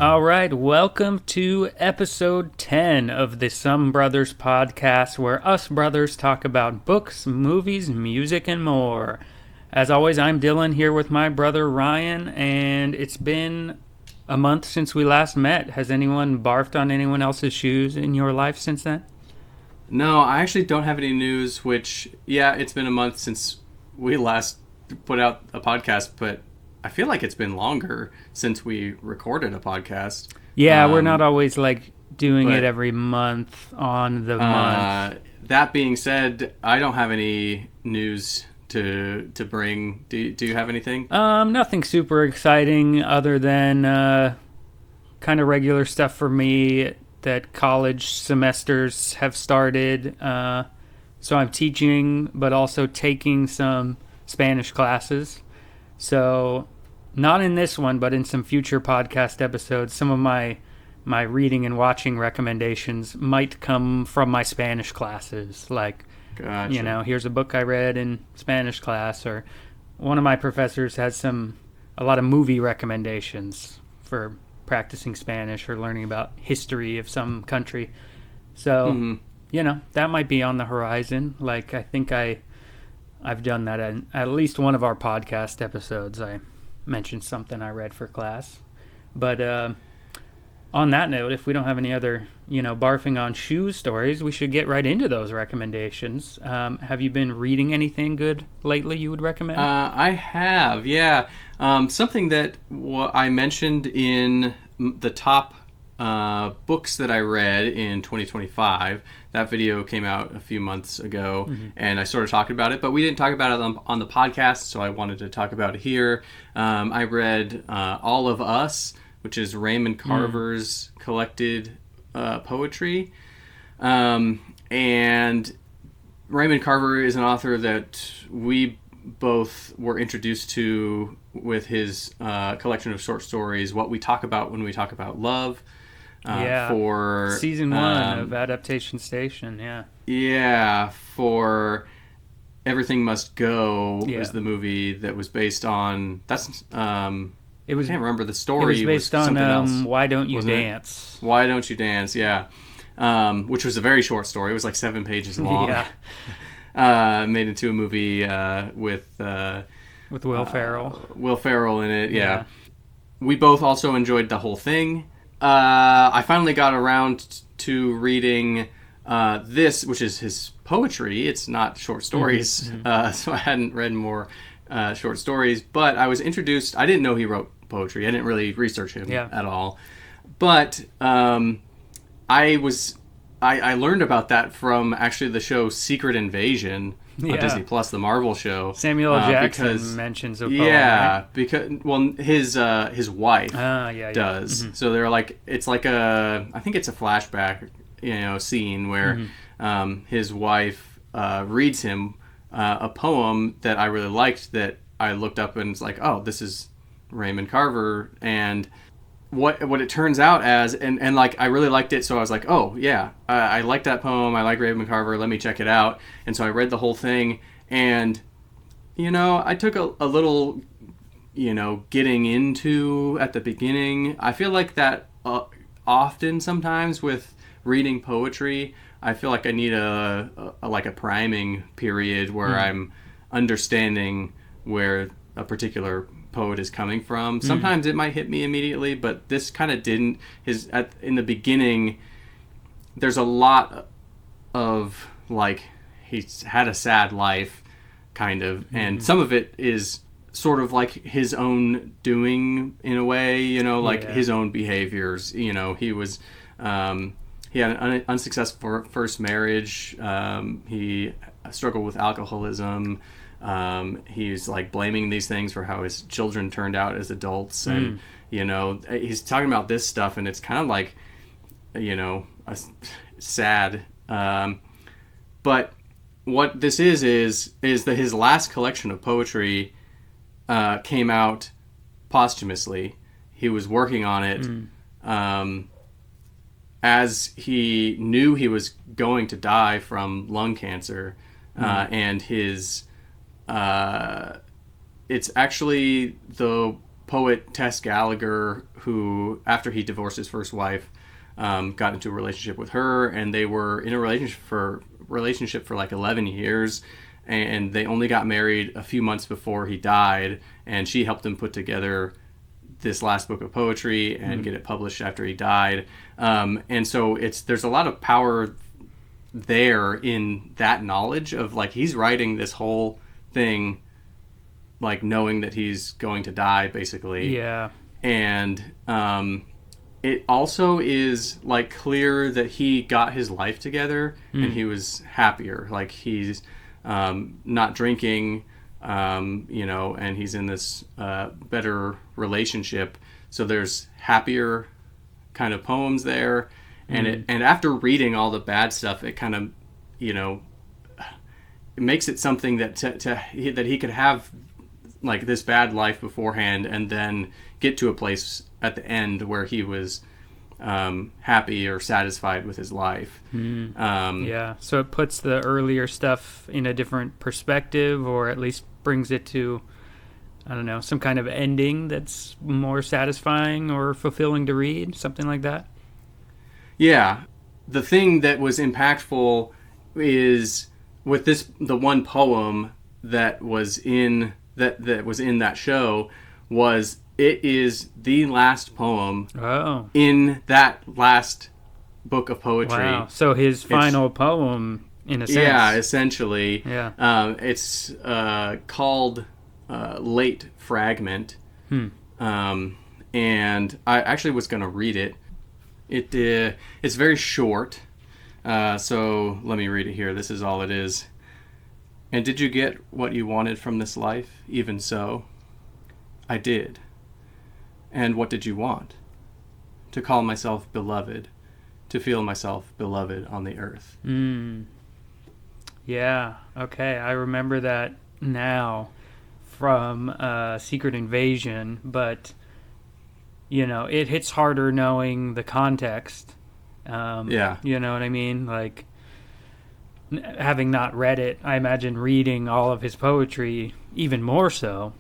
All right, welcome to episode 10 of the Some Brothers podcast, where us brothers talk about books, movies, music, and more. As always, I'm Dillon here with my brother Ryan, and it's been a month since we last met. Has anyone barfed on anyone else's shoes in your life since then? No, I actually don't have any news, which, yeah, it's been a month since we last put out a podcast, but I feel like it's been longer since we recorded a podcast. Yeah, we're not always like doing it every month on the month. That being said, I don't have any news to bring. Do you have anything? Nothing super exciting other than kind of regular stuff for me that college semesters have started. So I'm teaching, but also taking some Spanish classes. So not in this one, but in some future podcast episodes, some of my reading and watching recommendations might come from my Spanish classes. Like, Gotcha. you know, here's a book I read in Spanish class, or one of my professors has a lot of movie recommendations for practicing Spanish or learning about history of some country. So, you know, that might be on the horizon. Like, I think I've done that in at least one of our podcast episodes. I mentioned something I read for class. But on that note, if we don't have any other, barfing on shoes stories, we should get right into those recommendations. Have you been reading anything good lately you would recommend? I have, yeah. Something that I mentioned in the top books that I read in 2025. That video came out a few months ago, and I sort of talked about it, but we didn't talk about it on the podcast, so I wanted to talk about it here. I read All of Us, which is Raymond Carver's collected poetry. And Raymond Carver is an author that we both were introduced to with his collection of short stories, What We Talk About When We Talk About Love. For season 1 of Adaptation Station, for Everything Must Go is the movie that was based on. I can't remember the story. It was based on something else. Why Don't You Dance? Why Don't You Dance? Yeah, which was a very short story. It was like 7 pages long. Made into a movie with Will Ferrell. Will Ferrell in it. Yeah. We both also enjoyed the whole thing. I finally got around to reading this, which is his poetry. It's not short stories, so I hadn't read more short stories. But I was introduced. I didn't know he wrote poetry. I didn't really research him at all. But I learned about that from actually the show Secret Invasion on Disney Plus, the Marvel show. Samuel L. Jackson mentions a poem. Yeah, right? because his wife does. So they're like, it's like I think it's a flashback, scene where his wife reads him a poem that I really liked, that I looked up and was like, oh, this is Raymond Carver. And what it turns out as, and like, I really liked it, so I was like, oh yeah, I like that poem, I like Raymond Carver, let me check it out. And so I read the whole thing, and I took a little getting into at the beginning. I feel like that often sometimes with reading poetry, I feel like I need a priming period where I'm understanding where a particular poet is coming from. Sometimes it might hit me immediately, but this kind of didn't. In the beginning, there's a lot of like, he's had a sad life, kind of, and some of it is sort of like his own doing in a way, his own behaviors. He was he had an unsuccessful first marriage. He struggled with alcoholism. He's like blaming these things for how his children turned out as adults, and he's talking about this stuff, and it's kind of like sad. But what this is that his last collection of poetry came out posthumously. He was working on it as he knew he was going to die from lung cancer, and his it's actually the poet Tess Gallagher, who, after he divorced his first wife, got into a relationship with her, and they were in a relationship for like 11 years, and they only got married a few months before he died, and she helped him put together this last book of poetry and get it published after he died. And so there's a lot of power there in that knowledge of like he's writing this whole thing like knowing that he's going to die basically. Yeah. And it also is like clear that he got his life together and he was happier. Like he's not drinking, and he's in this better relationship. So there's happier kind of poems there. And and after reading all the bad stuff, it kind of, it makes it something that that he could have like this bad life beforehand and then get to a place at the end where he was happy or satisfied with his life. Yeah, so it puts the earlier stuff in a different perspective, or at least brings it to, I don't know, some kind of ending that's more satisfying or fulfilling to read, something like that. Yeah. The thing that was impactful is with the one poem that was in that show was it is the last poem in that last book of poetry. Wow. So his final poem, in a sense. Yeah, essentially. Yeah. It's called Late Fragment. And I actually was going to read it. It's very short. So let me read it here. This is all it is. And did you get what you wanted from this life? Even so, I did. And what did you want? To call myself beloved, to feel myself beloved on the earth. Yeah, okay. I remember that now from Secret Invasion, but, it hits harder knowing the context. Yeah. You know what I mean? Like, having not read it, I imagine reading all of his poetry even more so.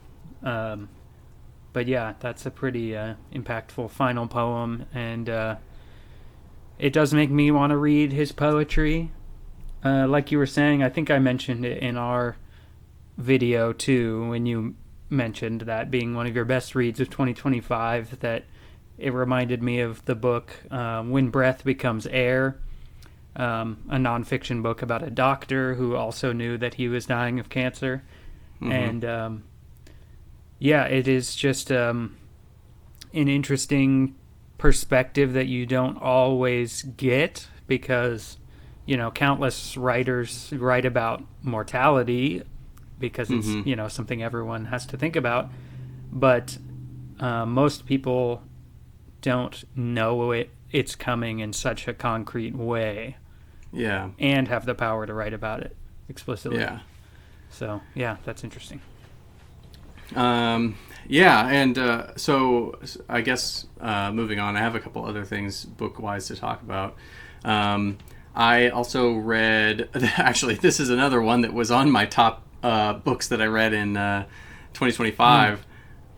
But yeah, that's a pretty impactful final poem, and it does make me want to read his poetry. Like you were saying, I think I mentioned it in our video too, when you mentioned that being one of your best reads of 2025, that it reminded me of the book When Breath Becomes Air, a nonfiction book about a doctor who also knew that he was dying of cancer. And yeah, it is just an interesting perspective that you don't always get, because countless writers write about mortality because it's something everyone has to think about, but most people don't know it's coming in such a concrete way. Yeah. And have the power to write about it explicitly. Yeah. So, yeah, that's interesting. Yeah, and so I guess moving on, I have a couple other things book-wise to talk about. I also read, actually, this is another one that was on my top books that I read in 2025.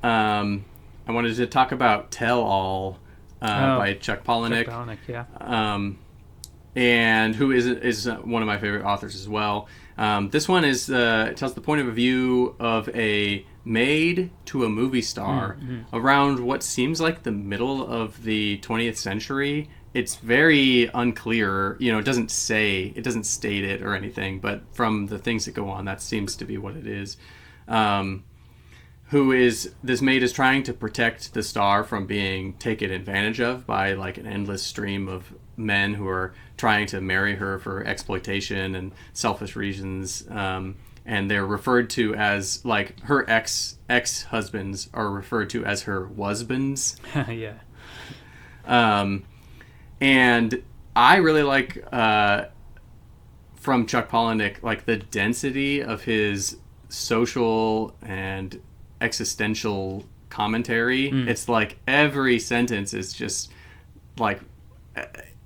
I wanted to talk about Tell All by Chuck Palahniuk. Chuck Palahniuk, yeah. And who is one of my favorite authors as well. This one is it tells the point of view of a maid to a movie star around what seems like the middle of the 20th century. It's very unclear. It doesn't state it or anything, but from the things that go on, that seems to be what it is. This maid is trying to protect the star from being taken advantage of by like an endless stream of men who are trying to marry her for exploitation and selfish reasons. And they're referred to as, like, her ex-husbands are referred to as her husbands. Yeah. And I really like, from Chuck Palahniuk, like, the density of his social and existential commentary. It's like every sentence is just, like,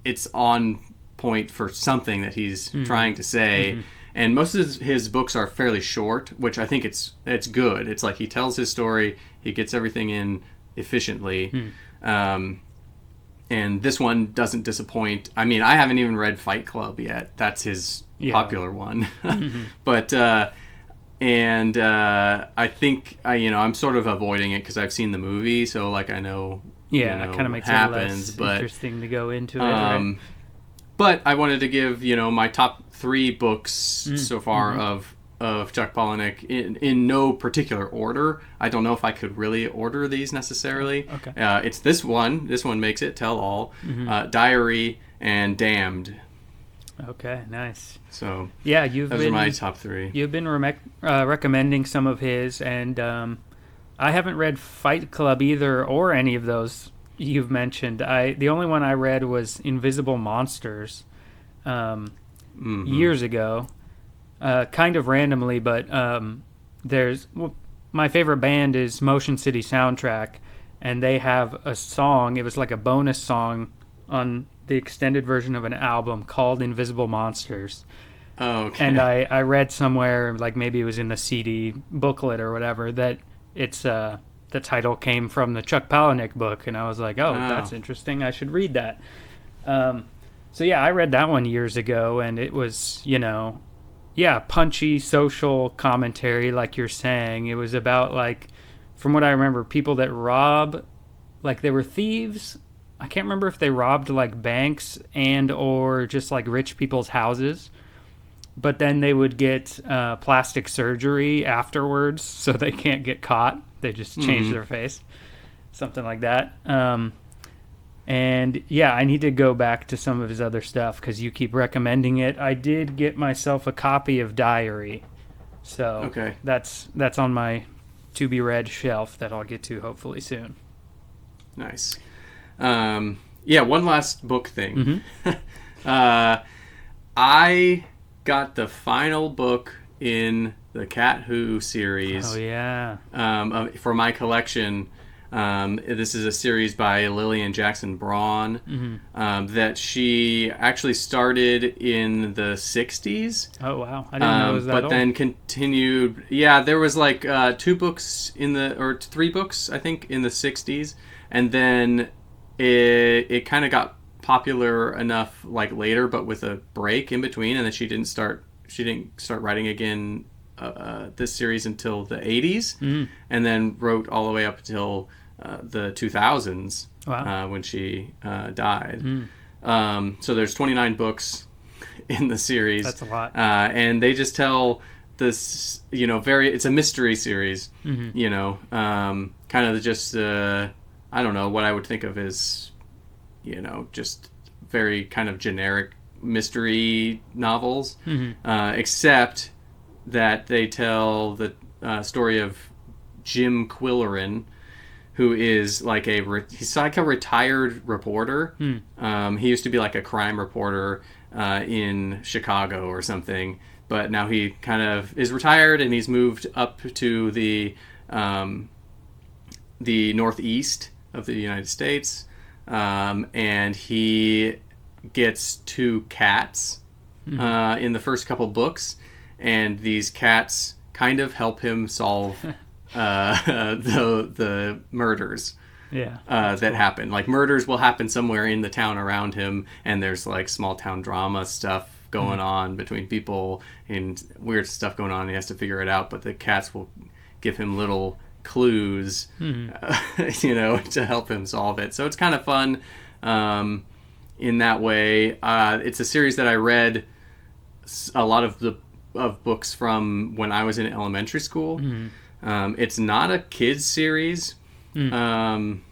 it's on point for something that he's trying to say. and most of his books are fairly short, which I think it's good. It's like he tells his story, he gets everything in efficiently, and this one doesn't disappoint. I mean, I haven't even read Fight Club yet. That's his popular one, but I think I'm sort of avoiding it because I've seen the movie, so like I know. Yeah, it kind of makes it less interesting to go into it. Right? But I wanted to give my top 3 books so far of Chuck Palahniuk in no particular order. I don't know if I could really order these necessarily. Okay. It's this one. This one makes it. Tell All, Diary, and Damned. Okay, nice. So yeah, those are my top 3. You've been recommending some of his, and I haven't read Fight Club either, or any of those you've mentioned. The only one I read was Invisible Monsters years ago, kind of randomly, but my favorite band is Motion City Soundtrack, and they have a song. It was like a bonus song on the extended version of an album called Invisible Monsters. Oh, okay. And I read somewhere, like maybe it was in the CD booklet or whatever, that it's the title came from the Chuck Palahniuk book, and I was like, that's interesting. I should read that. So yeah, I read that one years ago, and it was, punchy social commentary, like you're saying. It was about, like, from what I remember, people that rob, like they were thieves. I can't remember if they robbed like banks and or just like rich people's houses. But then they would get plastic surgery afterwards, so they can't get caught. They just change their face, something like that. And yeah, I need to go back to some of his other stuff because you keep recommending it. I did get myself a copy of Diary, so that's on my to-be-read shelf that I'll get to hopefully soon. Nice. One last book thing. I got the final book in the Cat Who series. Oh yeah. For my collection. This is a series by Lillian Jackson Braun that she actually started in the 60s. Oh wow, I didn't know it was that old. But then continued. Yeah, there was like 3 books in the 3 books I think in the 60s, and then it kind of got popular enough like later, but with a break in between, and then she didn't start writing again this series until the 80s, and then wrote all the way up until the 2000s. Wow. When she died. So there's 29 books in the series. That's a lot. And they just tell this, it's a mystery series, kind of just I don't know what I would think of as just very kind of generic mystery novels, except that they tell the story of Jim Quillerin, who is like he's like a retired reporter. He used to be like a crime reporter in Chicago or something, but now he kind of is retired and he's moved up to the northeast of the United States, and he gets 2 cats in the first couple books, and these cats kind of help him solve the murders that happen. Like murders will happen somewhere in the town around him, and there's like small town drama stuff going on between people and weird stuff going on, and he has to figure it out, but the cats will give him little clues to help him solve it. So it's kind of fun in that way. It's a series that I read a lot of books from when I was in elementary school. It's not a kids series, but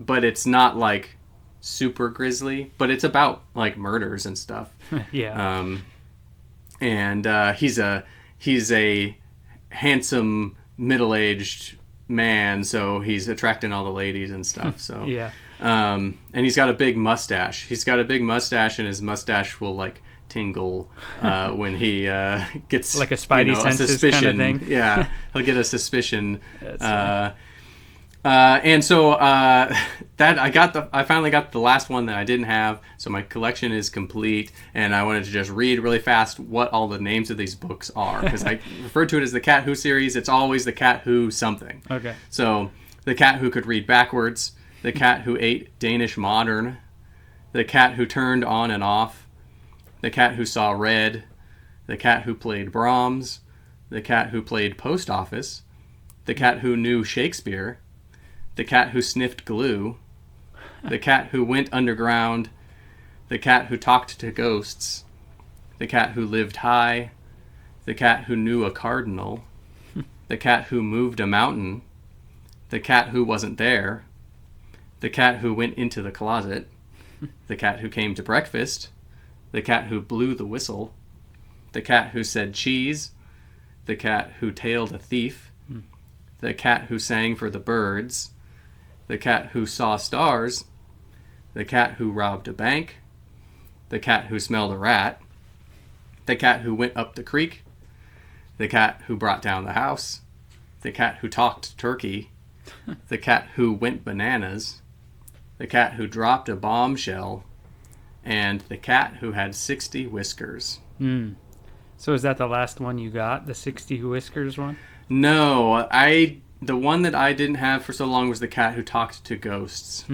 it's not like super grisly, but it's about like murders and stuff. And he's a handsome middle-aged man, so he's attracting all the ladies and stuff. So and he's got a big mustache. And his mustache will like tingle when he gets like a spidey senses suspicion. kind of thing. Yeah, he'll get a suspicion. And so that I finally got the last one that I didn't have. So my collection is complete, and I wanted to just read really fast what all the names of these books are, because I refer to it as the Cat Who series. It's always the Cat Who something. Okay. So the Cat Who Could Read Backwards, the Cat Who Ate Danish Modern, the Cat Who Turned On and Off, the Cat Who Saw Red, the Cat Who Played Brahms, the Cat Who Played Post Office, the Cat Who Knew Shakespeare, the Cat Who Sniffed Glue, the Cat Who Went Underground, the Cat Who Talked to Ghosts, the Cat Who Lived High, the Cat Who Knew a Cardinal, the Cat Who Moved a Mountain, the Cat Who Wasn't There, the Cat Who Went into the Closet, the Cat Who Came to Breakfast, the Cat Who Blew the Whistle, the Cat Who Said Cheese, the Cat Who Tailed a Thief, the Cat Who Sang for the Birds, the Cat Who Saw Stars, the Cat Who Robbed a Bank, the Cat Who Smelled a Rat, the Cat Who Went Up the Creek, the Cat Who Brought Down the House, the Cat Who Talked Turkey, the Cat Who Went Bananas, the Cat Who Dropped a Bombshell, and the Cat Who Had 60 Whiskers. So is that the last one you got, the 60 Whiskers one? No, the one that I didn't have for so long was the Cat Who Talked to Ghosts.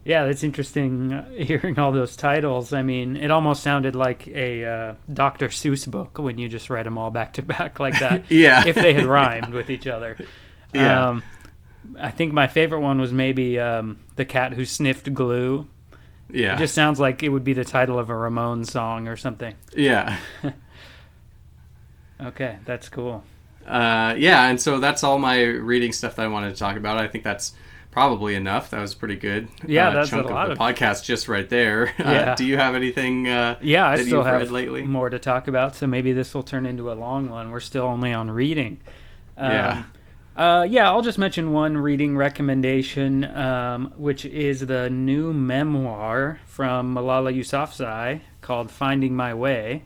Yeah, that's interesting hearing all those titles. I mean, it almost sounded like a Dr. Seuss book when you just read them all back to back like that. Yeah. If they had rhymed with each other. Yeah. I think my favorite one was maybe The Cat Who Sniffed Glue. Yeah. It just sounds like it would be the title of a Ramones song or something. Yeah. Okay, that's cool. Yeah, and so that's all my reading stuff that I wanted to talk about. I think that's probably enough. That was pretty good. Yeah, that's chunk a lot of the podcast just right there. Yeah. Do you have anything I that still you've have read lately? more to talk about, so maybe this will turn into a long one. We're still only on reading. I'll just mention one reading recommendation, which is the new memoir from Malala Yousafzai called Finding My Way.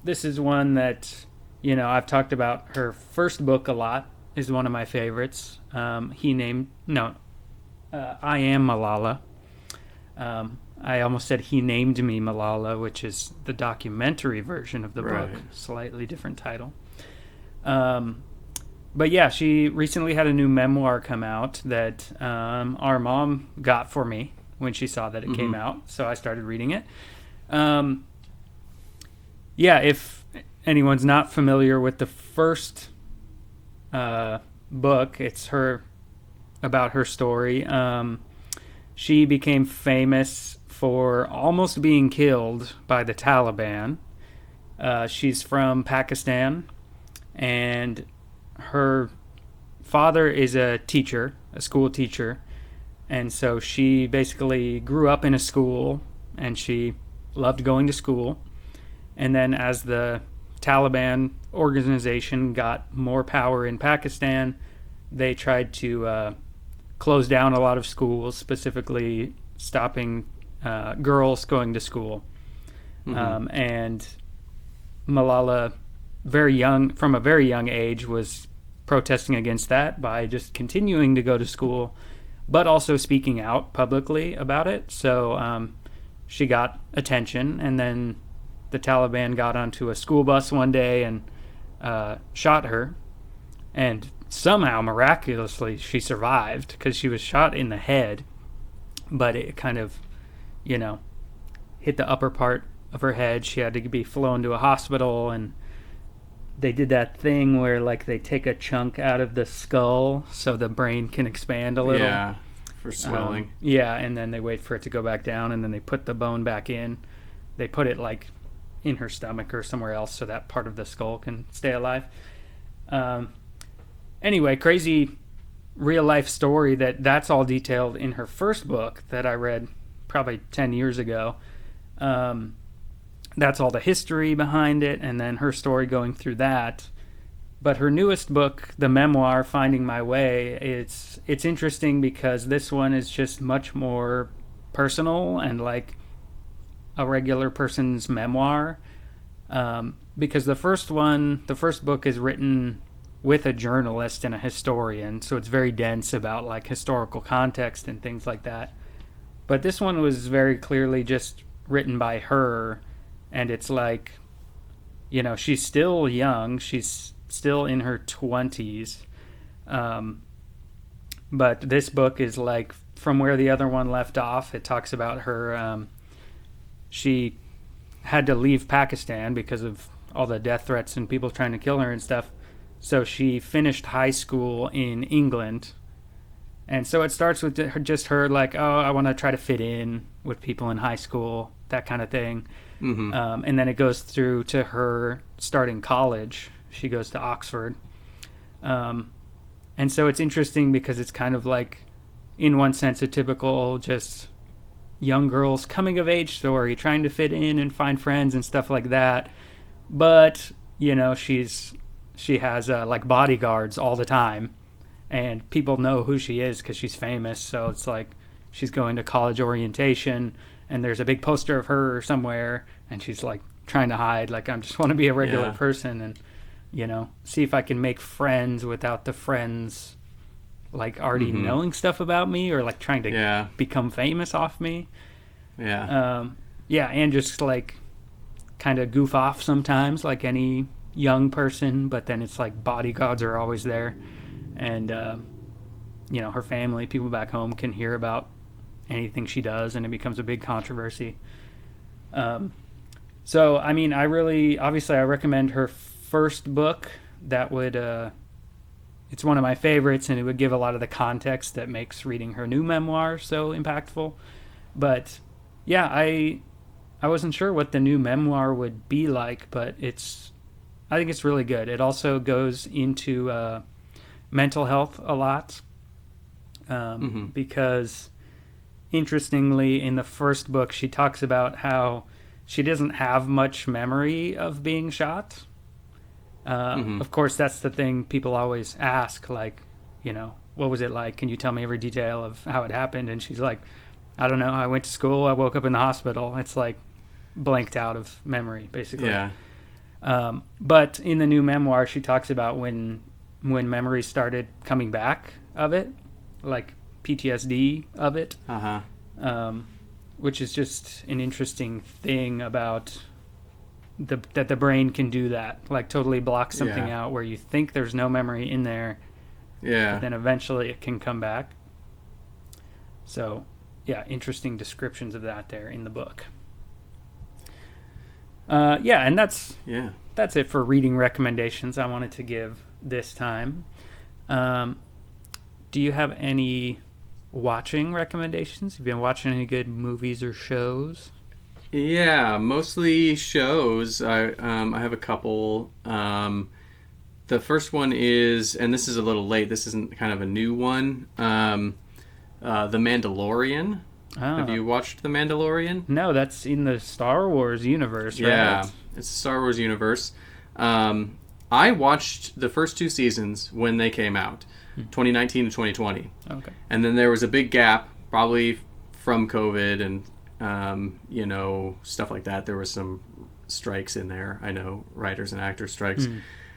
This is one that, I've talked about. Her first book a lot, is one of my favorites. I Am Malala. I almost said He Named Me Malala, which is the documentary version of the book. Slightly different title. But yeah, she recently had a new memoir come out that our mom got for me when she saw that it came out. So I started reading it. If anyone's not familiar with the first book, it's about her story. She became famous for almost being killed by the Taliban. She's from Pakistan, and her father is a teacher, a school teacher, and so she basically grew up in a school, and she loved going to school. And then as the Taliban organization got more power in Pakistan, they tried to close down a lot of schools, specifically stopping girls going to school. And Malala, from a very young age, was protesting against that by just continuing to go to school, but also speaking out publicly about it. So she got attention, and then the Taliban got onto a school bus one day and shot her, and somehow, miraculously, she survived because she was shot in the head, but it kind of, hit the upper part of her head. She had to be flown to a hospital, and they did that thing where, they take a chunk out of the skull so the brain can expand a little. Yeah, for swelling. And then they wait for it to go back down, and then they put the bone back in. They put it, in her stomach or somewhere else so that part of the skull can stay alive. Anyway, crazy real-life story that's all detailed in her first book that I read probably 10 years ago. That's all the history behind it, and then her story going through that. But her newest book, the memoir, Finding My Way, it's interesting because this one is just much more personal and like a regular person's memoir. Because the first book is written with a journalist and a historian, so it's very dense about like historical context and things like that. But this one was very clearly just written by her, and it's like, you know, she's still young, she's still in her 20s, but this book is like from where the other one left off. It talks about her, she had to leave Pakistan because of all the death threats and people trying to kill her and stuff. So she finished high school in England. And so it starts with just her like, oh, I want to try to fit in with people in high school, that kind of thing. Mm-hmm. And then it goes through to her starting college. She goes to Oxford. And so it's interesting because it's kind of like, in one sense, a typical just young girl's coming of age story, trying to fit in and find friends and stuff like that. But, you know, she has like bodyguards all the time, and people know who she is because she's famous. So it's like she's going to college orientation, and there's a big poster of her somewhere, and she's like trying to hide, like, I just want to be a regular person and, you know, see if I can make friends without the friends like already knowing stuff about me or like trying to become famous off me. And just like kind of goof off sometimes like any young person, but then it's like bodyguards are always there, and you know, her family, people back home, can hear about anything she does, and it becomes a big controversy. So I mean, I recommend her first book. That would it's one of my favorites, and it would give a lot of the context that makes reading her new memoir so impactful. But yeah, I wasn't sure what the new memoir would be like, but I think it's really good. It also goes into mental health a lot, because interestingly, in the first book, she talks about how she doesn't have much memory of being shot. Of course, that's the thing people always ask, like, you know, what was it like? Can you tell me every detail of how it happened? And she's like, I don't know. I went to school. I woke up in the hospital. It's like blanked out of memory, basically. Yeah. But in the new memoir, she talks about when memories started coming back of it, like PTSD of it, which is just an interesting thing about that the brain can do that, like totally block something out where you think there's no memory in there, but then eventually it can come back. So, yeah, interesting descriptions of that there in the book. And that's it for reading recommendations I wanted to give this time. Do you have any watching recommendations? Have you been watching any good movies or shows? Yeah, mostly shows. I have a couple. The first one is, and this is a little late, this isn't kind of a new one, The Mandalorian. Oh. Have you watched The Mandalorian? No, that's in the Star Wars universe, right? Yeah, it's the Star Wars universe. I watched the first two seasons when they came out, 2019 to 2020. Okay. And then there was a big gap, probably from COVID and you know, stuff like that. There was some strikes in there. I know, writers and actors strikes.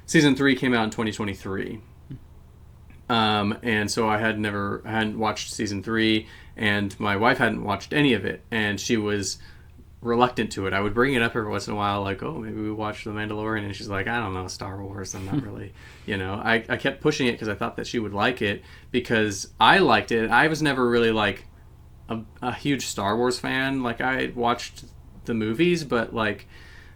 Season 3 came out in 2023. And so I hadn't watched season 3, and my wife hadn't watched any of it, and she was reluctant to it. I would bring it up every once in a while, like, oh, maybe we watch The Mandalorian, and she's like, I don't know, Star Wars, I'm not really, you know. I kept pushing it because I thought that she would like it, because I liked it. I was never really like a huge Star Wars fan. Like, I watched the movies, but like,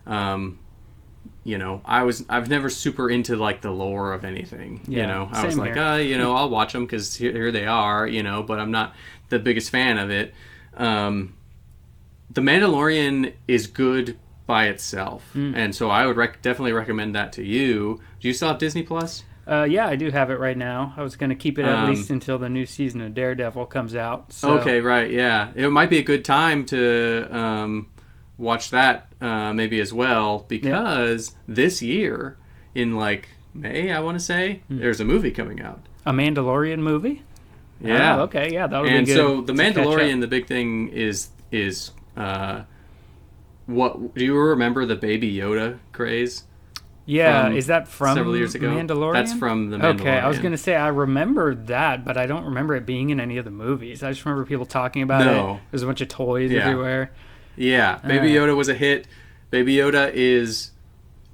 you know, I was never super into like the lore of anything. Yeah, you know, I was like, you know, I'll watch them because here they are, you know, but I'm not the biggest fan of it. The Mandalorian is good by itself, and so I would definitely recommend that to you. Do you still have Disney Plus? Yeah, I do have it right now. I was going to keep it at least until the new season of Daredevil comes out. So. Okay, right, yeah. It might be a good time to watch that maybe as well, because this year, in like May, I want to say, there's a movie coming out. A Mandalorian movie? Yeah. Oh, okay, yeah, that would be good. And so The Mandalorian, the big thing is what do you remember the Baby Yoda craze? Yeah, is that from several years ago? Mandalorian? That's from the Mandalorian. Okay, I was gonna say I remember that, but I don't remember it being in any of the movies. I just remember people talking about it. There's a bunch of toys everywhere. Yeah, Baby Yoda was a hit. Baby Yoda is,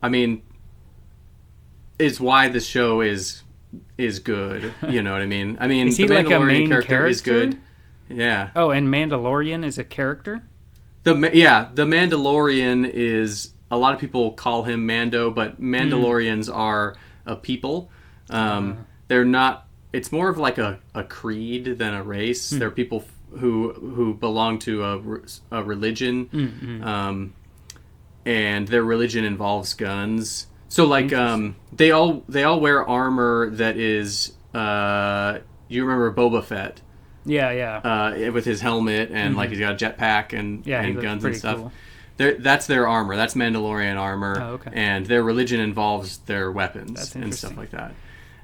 I mean, is why the show is good. You know what I mean? I mean, is he the Mandalorian like a main character is good. Yeah. Oh, and Mandalorian is a character? The Mandalorian is, a lot of people call him Mando, but Mandalorians are a people. They're not, it's more of like a creed than a race. They're people who belong to a religion, and their religion involves guns. So like they all wear armor that is you remember Boba Fett? Yeah. With his helmet and like he's got a jetpack and guns and stuff. Cool. That's their armor. That's Mandalorian armor. Oh, okay. And their religion involves their weapons and stuff like that.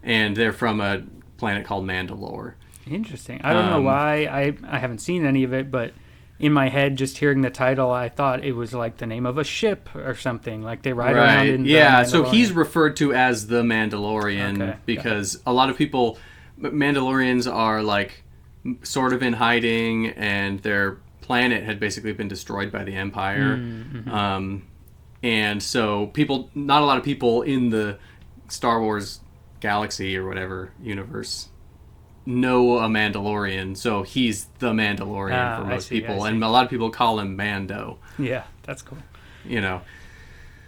And they're from a planet called Mandalore. Interesting. I don't know why I haven't seen any of it, but in my head, just hearing the title, I thought it was like the name of a ship or something. Like they ride around in the so he's referred to as the Mandalorian because a lot of people, Mandalorians are like sort of in hiding, and their planet had basically been destroyed by the Empire. And so not a lot of people in the Star Wars galaxy or whatever universe know a Mandalorian, so he's the Mandalorian for most people, and a lot of people call him Mando. Yeah, that's cool. You know,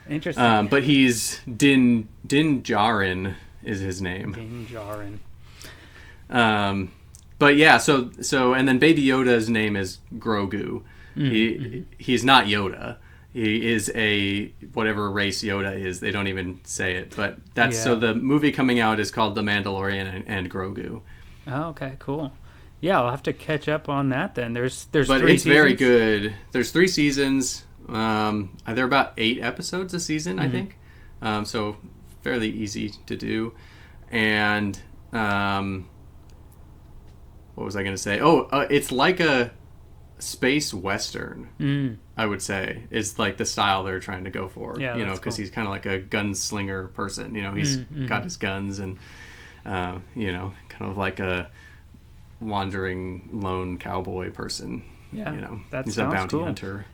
interesting. But he's Din Djarin is his name. Din Djarin. But yeah, so and then Baby Yoda's name is Grogu. He's not Yoda. He is a whatever race Yoda is. They don't even say it, but that's so the movie coming out is called The Mandalorian and Grogu. Oh, okay, cool. Yeah, I'll have to catch up on that then. There's but 3 it's seasons? Very good. There's 3 seasons. They're about 8 episodes a season, I think. So fairly easy to do. And what was I going to say? It's like a space western. I would say is like the style they're trying to go for. Yeah, you know, because he's kind of like a gunslinger person. You know, he's got his guns and you know, kind of like a wandering lone cowboy person. Yeah, you know, he's a bounty hunter.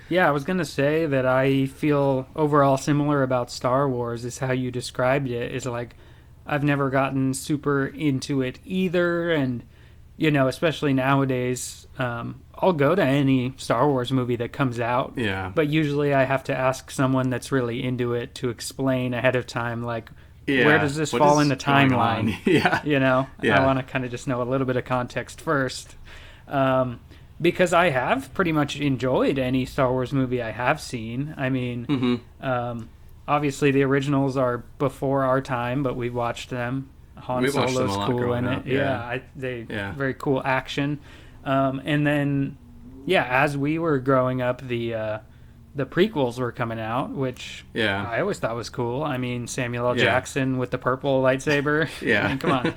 Yeah, I was gonna say that I feel overall similar about Star Wars. Is how you described it. Is like I've never gotten super into it either, and you know, especially nowadays, I'll go to any Star Wars movie that comes out. Yeah. But usually I have to ask someone that's really into it to explain ahead of time, like, where does this fall in the timeline? Yeah. You know, I want to kind of just know a little bit of context first. Because I have pretty much enjoyed any Star Wars movie I have seen. I mean, obviously the originals are before our time, but we watched them. Han Solo's cool in it. Very cool action. And then, as we were growing up, the prequels were coming out, which I always thought was cool. I mean, Samuel L. Jackson with the purple lightsaber. I mean, come on.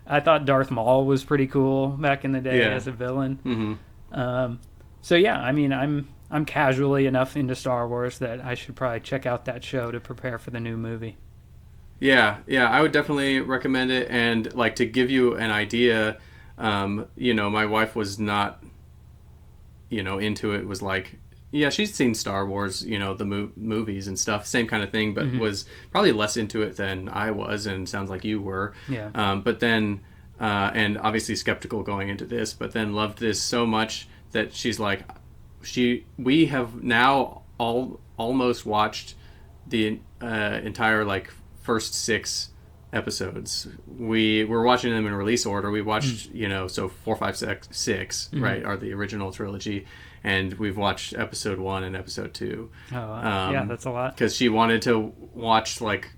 I thought Darth Maul was pretty cool back in the day as a villain. So I mean, I'm casually enough into Star Wars that I should probably check out that show to prepare for the new movie. Yeah, I would definitely recommend it. And like to give you an idea, you know, my wife was not, you know, into it. Was like, she's seen Star Wars, you know, the movies and stuff, same kind of thing, but was probably less into it than I was, and sounds like you were. But then, and obviously skeptical going into this, but then loved this so much that she's like, we have now almost watched the entire like first 6 episodes. We're watching them in release order. We watched, you know, so 4, 5, 6, right, are the original trilogy, and we've watched episode 1 and episode 2. Oh, wow. That's a lot. Because she wanted to watch like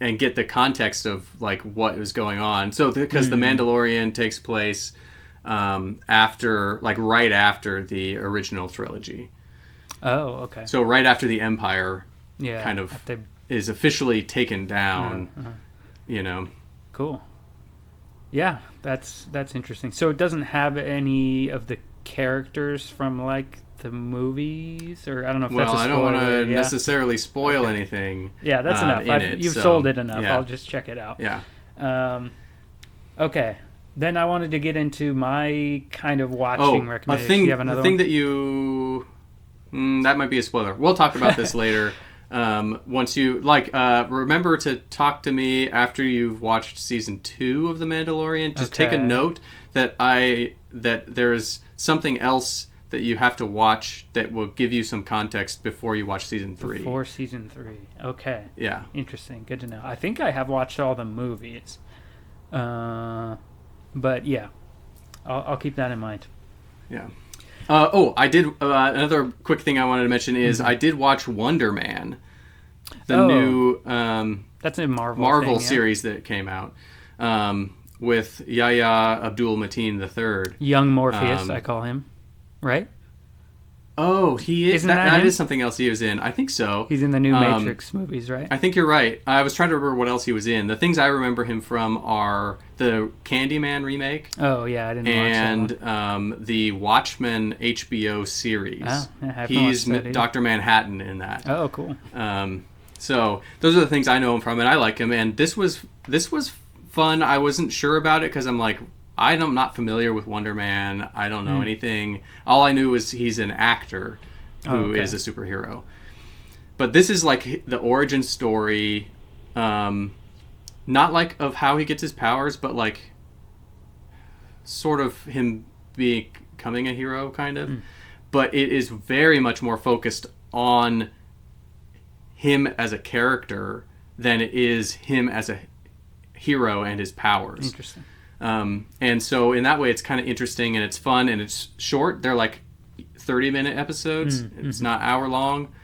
and get the context of like what was going on. So because the Mandalorian takes place after, like right after the original trilogy. Oh, okay. So right after the Empire kind of is officially taken down, you know. Cool. Yeah, that's interesting. So it doesn't have any of the characters from like the movies, or I don't know if that's a spoiler. Well, I don't want to necessarily spoil anything. Yeah, that's enough. You've sold it enough. I'll just check it out. Yeah. Okay. Then I wanted to get into my kind of watching recommendation. You have another thing one? that you... that might be a spoiler. We'll talk about this later. Once you... remember to talk to me after you've watched season 2 of The Mandalorian. Just take a note that there's something else that you have to watch that will give you some context before you watch season 3. Before season 3. Okay. Yeah. Interesting. Good to know. I think I have watched all the movies. But yeah, I'll keep that in mind. Yeah. I did. Another quick thing I wanted to mention is I did watch Wonder Man, the new that's a Marvel series that came out with Yahya Abdul-Mateen III. Young Morpheus, I call him. Right? Oh, he is. Isn't that is something else he was in. I think so. He's in the new Matrix movies, right? I think you're right. I was trying to remember what else he was in. The things I remember him from are the Candyman remake. Oh, yeah, I didn't watch that one. And the Watchmen HBO series. Oh, yeah, he's Dr. Manhattan in that. Oh, cool. So those are the things I know him from, and I like him. And this was fun. I wasn't sure about it because I'm like, I'm not familiar with Wonder Man. I don't know anything. All I knew was he's an actor who is a superhero. But this is like the origin story, not like of how he gets his powers, but like sort of him becoming a hero, kind of. But it is very much more focused on him as a character than it is him as a hero and his powers. Interesting. And so in that way, it's kind of interesting and it's fun and it's short. They're like 30-minute episodes. It's not hour long.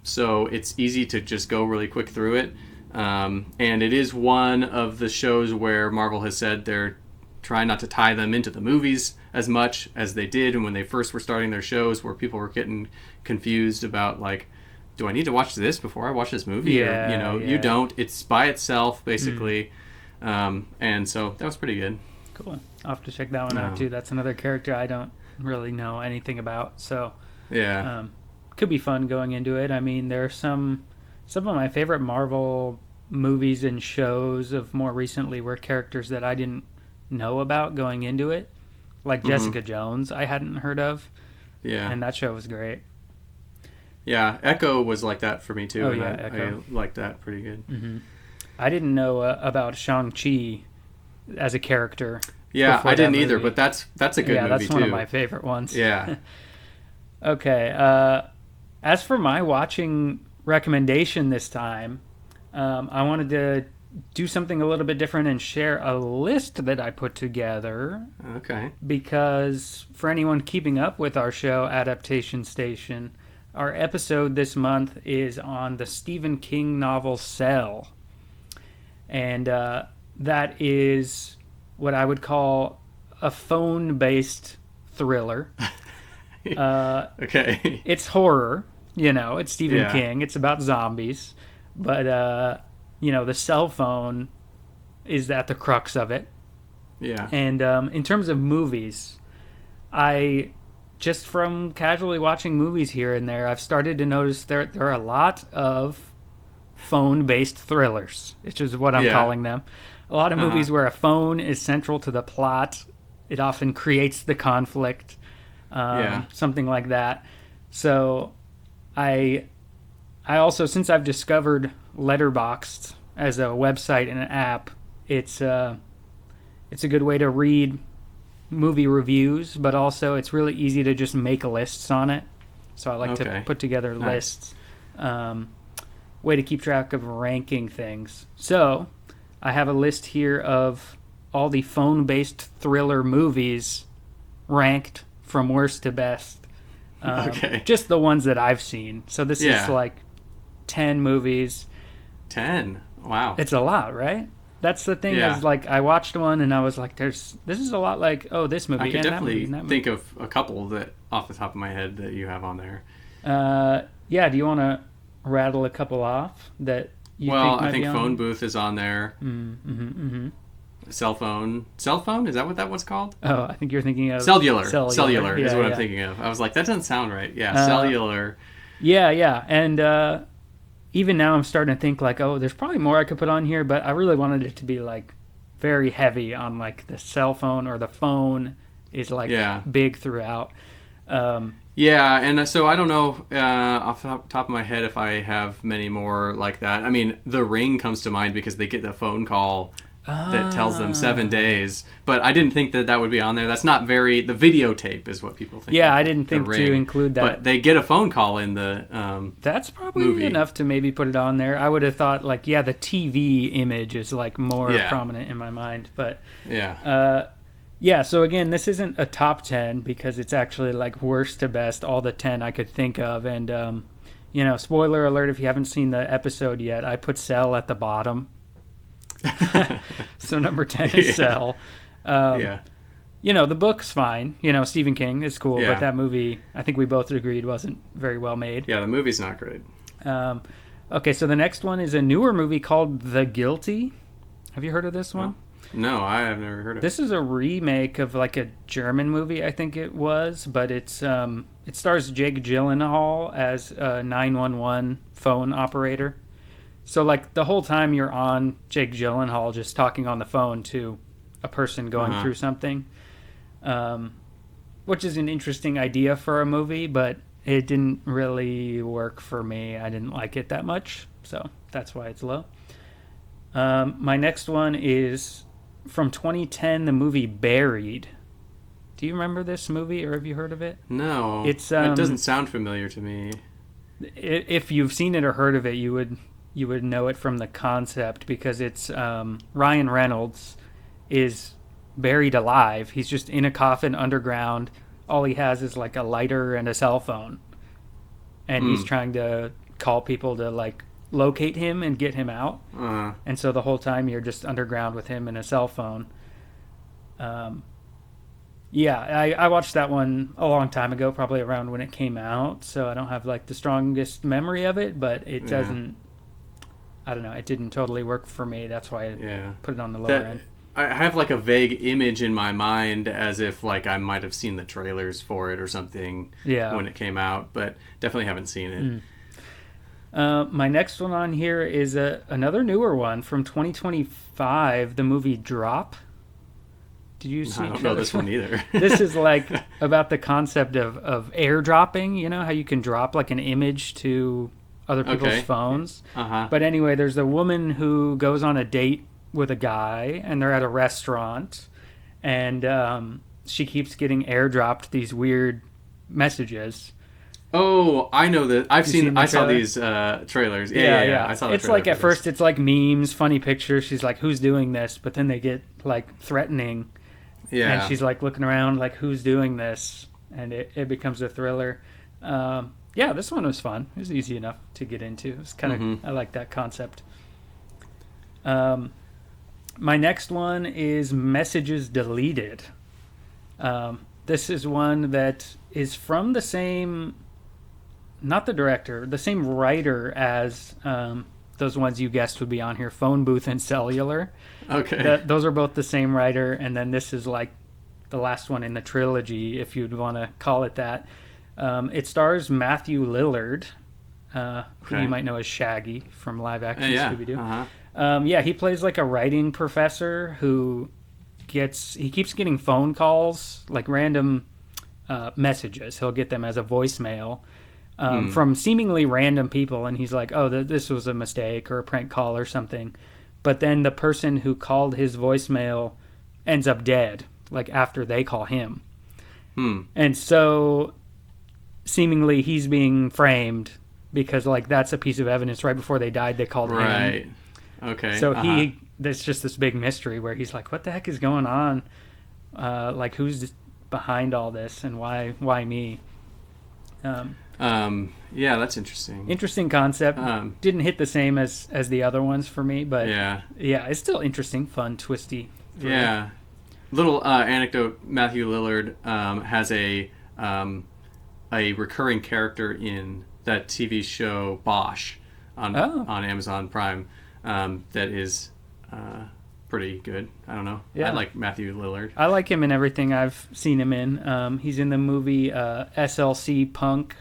So it's easy to just go really quick through it. And it is one of the shows where Marvel has said they're trying not to tie them into the movies as much as they did. And when they first were starting their shows, where people were getting confused about like, do I need to watch this before I watch this movie? Yeah, or, you don't. It's by itself, basically. And so that was pretty good. Cool. I'll have to check that one out too. That's another character I don't really know anything about. So yeah, could be fun going into it. I mean, there are some of my favorite Marvel movies and shows of more recently were characters that I didn't know about going into it, like Jessica Jones I hadn't heard of. Yeah. And that show was great. Yeah, Echo was like that for me too. Oh, and yeah, I liked that pretty good. I didn't know about Shang-Chi as a character. Yeah, I didn't either, but that's a good movie too. Yeah, that's one of my favorite ones. Yeah. Okay. As for my watching recommendation this time, I wanted to do something a little bit different and share a list that I put together. Okay. Because for anyone keeping up with our show, Adaptation Station, our episode this month is on the Stephen King novel Cell. And that is what I would call a phone-based thriller. Okay. It's horror, it's Stephen King. It's about zombies. But, the cell phone is at the crux of it. Yeah. And in terms of movies, just from casually watching movies here and there, I've started to notice there are a lot of phone-based thrillers, which is what I'm calling them. A lot of movies where a phone is central to the plot. It often creates the conflict, something like that. So I also, since I've discovered Letterboxd as a website and an app, it's a good way to read movie reviews, but also it's really easy to just make lists on it. So I like to put together lists. Way to keep track of ranking things. So I have a list here of all the phone-based thriller movies ranked from worst to best. Just the ones that I've seen. So this is like 10 movies. 10? Wow. It's a lot, right? That's the thing is, like, I watched one and I was like, this is a lot like, this movie. I could definitely that movie. Think of a couple that off the top of my head that you have on there. Do you want to rattle a couple off that you think might I think be on? Phone Booth is on there. cell phone. Cell phone? Is that what that one's called? Oh, I think you're thinking of cellular. Cellular Is what I'm thinking of. I was like, that doesn't sound right. Yeah, cellular. Yeah, and even now I'm starting to think like, oh, there's probably more I could put on here, but I really wanted it to be like very heavy on like the cell phone, or the phone is like big throughout. Yeah, and so I don't know off the top of my head if I have many more like that. I mean, The Ring comes to mind because they get the phone call that tells them 7 days. But I didn't think that would be on there. That's not very... The videotape is what people think. Yeah, I didn't think to include that. But they get a phone call in the That's probably movie. Enough to maybe put it on there. I would have thought, like, the TV image is, like, more prominent in my mind. But... Yeah. So again, this isn't a top 10 because it's actually, like, worst to best, all the 10 I could think of. And, spoiler alert if you haven't seen the episode yet, I put Cell at the bottom. So number 10 is Cell. The book's fine. Stephen King is cool, but that movie, I think we both agreed, wasn't very well made. Yeah, the movie's not great. Okay, so the next one is a newer movie called The Guilty. Have you heard of this one? No, I have never heard of it. This is a remake of like a German movie, I think it was, but it stars Jake Gyllenhaal as a 911 phone operator. So, like, the whole time you're on Jake Gyllenhaal just talking on the phone to a person going through something, which is an interesting idea for a movie, but it didn't really work for me. I didn't like it that much, so that's why it's low. My next one is from 2010, the movie Buried. Do you remember this movie, or have you heard of it? No. It doesn't sound familiar to me. If you've seen it or heard of it, you would know it from the concept, because it's Ryan Reynolds is buried alive. He's just in a coffin underground. All he has is like a lighter and a cell phone. And he's trying to call people to like locate him and get him out. And so the whole time you're just underground with him and a cell phone. I watched that one a long time ago, probably around when it came out. So I don't have like the strongest memory of it, but it doesn't... I don't know. It didn't totally work for me. That's why I put it on the lower end. I have like a vague image in my mind as if like I might have seen the trailers for it or something when it came out, but definitely haven't seen it. My next one on here is another newer one from 2025, the movie Drop. Did you see? I don't know this one either. This is like about the concept of airdropping. You know how you can drop like an image to other people's phones. But anyway, there's a woman who goes on a date with a guy, and they're at a restaurant, and she keeps getting airdropped these weird messages. Oh, I know that. I saw these trailers. Yeah. I saw the It's like at first it's like memes, funny pictures. She's like, who's doing this? But then they get like threatening. Yeah. And she's like looking around like, who's doing this? And it becomes a thriller. This one was fun. It was easy enough to get into. It was kind of I like that concept. My next one is Messages Deleted. This is one that is from the same, not the director, the same writer as those ones you guessed would be on here, Phone Booth and Cellular. Okay. Those are both the same writer, and then this is like the last one in the trilogy, if you'd want to call it that. It stars Matthew Lillard, who you might know as Shaggy from live action Scooby-Doo. He plays like a writing professor who keeps getting phone calls, like random messages. He'll get them as a voicemail from seemingly random people, and he's like, oh, this was a mistake or a prank call or something. But then the person who called his voicemail ends up dead, like after they call him. And so seemingly he's being framed because like that's a piece of evidence. Right before they died, they called him. Right. Okay. So there's just this big mystery where he's like, what the heck is going on? Like, who's behind all this, and why me? That's interesting. Interesting concept. Didn't hit the same as the other ones for me, but it's still interesting, fun, twisty. Yeah. Little anecdote: Matthew Lillard has a recurring character in that TV show Bosch on Amazon Prime that is pretty good. I don't know. Yeah. I like Matthew Lillard. I like him in everything I've seen him in. He's in the movie SLC Punk,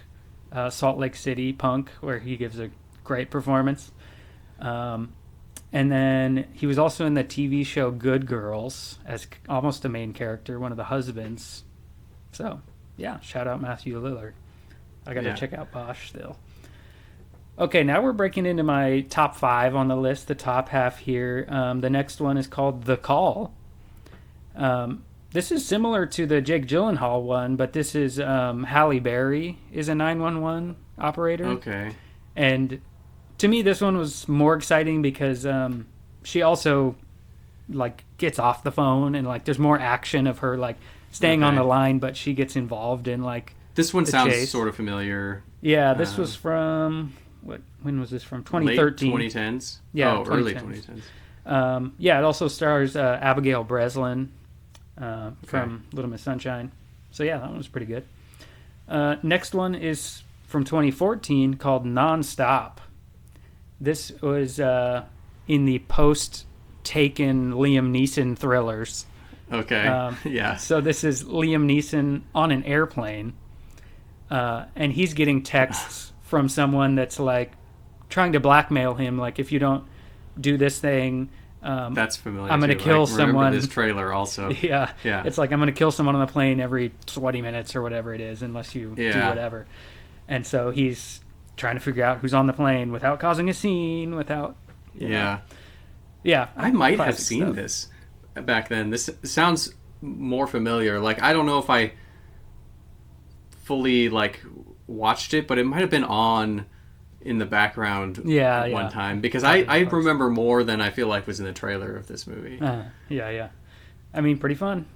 Salt Lake City Punk, where he gives a great performance. And then he was also in the TV show Good Girls as almost a main character, one of the husbands. So, yeah, shout out Matthew Lillard. I got to check out Bosch still. Okay, now we're breaking into my top 5 on the list, the top half here. The next one is called The Call. This is similar to the Jake Gyllenhaal one, but this is Halle Berry is a 911 operator. Okay. And to me, this one was more exciting because she also like gets off the phone and like there's more action of her like staying on the line, but she gets involved in like this one sounds chase. Sort of familiar. Yeah, this was from when was this from? 2013. Late 2010s. Yeah, early 2010s. Yeah, it also stars Abigail Breslin from Little Miss Sunshine. So yeah, that one was pretty good. Next one is from 2014 called Nonstop. This was in the post-Taken Liam Neeson thrillers. Okay. Yeah. So this is Liam Neeson on an airplane, and he's getting texts from someone that's like trying to blackmail him. Like, if you don't do this thing, that's familiar. I'm going to kill someone. This trailer also. Yeah. It's like I'm going to kill someone on the plane every 20 minutes or whatever it is, unless you do whatever. And so he's trying to figure out who's on the plane without causing a scene, without... Yeah. I might have seen this back then. This sounds more familiar. Like, I don't know if I fully, like, watched it, but it might have been on in the background one time. Because I remember more than I feel like was in the trailer of this movie. Yeah. I mean, pretty fun.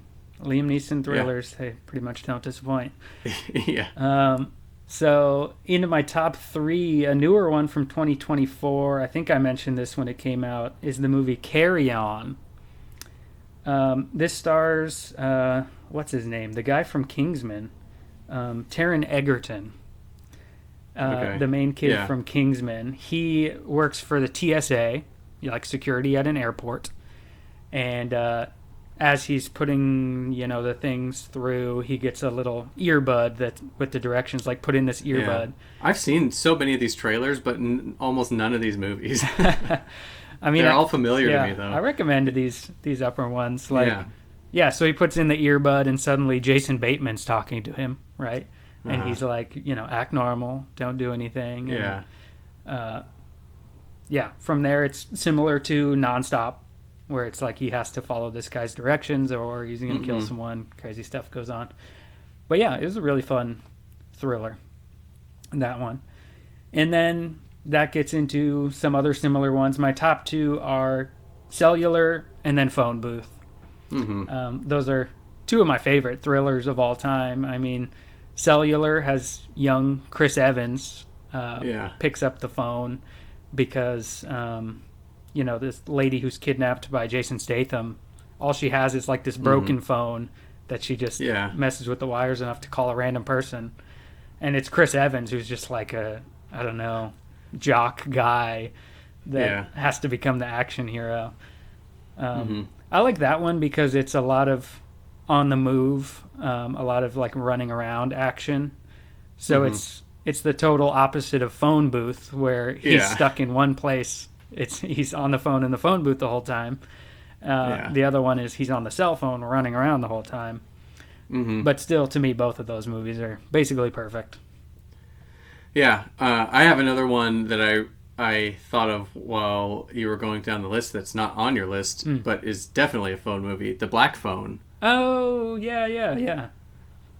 Liam Neeson thrillers, they pretty much don't disappoint. Yeah. So, into my top 3, a newer one from 2024, I think I mentioned this when it came out, is the movie Carry On. This stars, what's his name? The guy from Kingsman, Taron Egerton. The main kid from Kingsman. He works for the TSA, like security at an airport. And as he's putting, the things through, he gets a little earbud that with the directions, like put in this earbud. Yeah. I've seen so many of these trailers, but almost none of these movies. I mean, they're all familiar to me, though. I recommended these upper ones. Like, so he puts in the earbud, and suddenly Jason Bateman's talking to him, right? And he's like, act normal, don't do anything. And, from there, it's similar to Nonstop, where it's like he has to follow this guy's directions or he's going to kill someone. Crazy stuff goes on. But yeah, it was a really fun thriller, that one. And then that gets into some other similar ones. My top 2 are Cellular and then Phone Booth. Those are 2 of my favorite thrillers of all time. I mean, Cellular has young Chris Evans picks up the phone because... this lady who's kidnapped by Jason Statham, all she has is like this broken phone that she just messes with the wires enough to call a random person. And it's Chris Evans, who's just like a, I don't know, jock guy that has to become the action hero. I like that one because it's a lot of on the move, a lot of like running around action. So it's the total opposite of Phone Booth, where he's stuck in one place. He's on the phone in the phone booth the whole time. The other one is he's on the cell phone running around the whole time. But still, to me, both of those movies are basically perfect. Yeah. I have another one that I thought of while you were going down the list that's not on your list, but is definitely a phone movie. The Black Phone. Oh, yeah.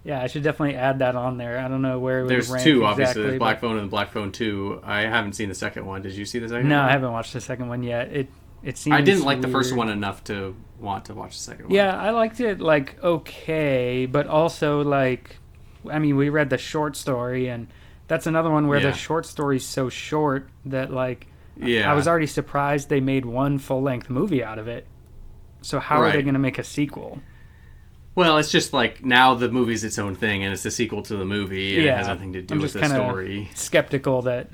Yeah, I should definitely add that on there. I don't know where it would rank There's 2, obviously. Exactly, There's Black Phone and the Black Phone 2. I haven't seen the second one. Did you see the second one? No, I haven't watched the second one yet. It seems I didn't like weird. the first one enough to want to watch the second one. Yeah, I liked it, like, okay, but also, like, I mean, we read the short story, and that's another one where the short story's so short that, like, I was already surprised they made one full-length movie out of it. So how are they going to make a sequel? Well, it's just like now the movie's its own thing, and it's a sequel to the movie, and it has nothing to do with the story. Skeptical that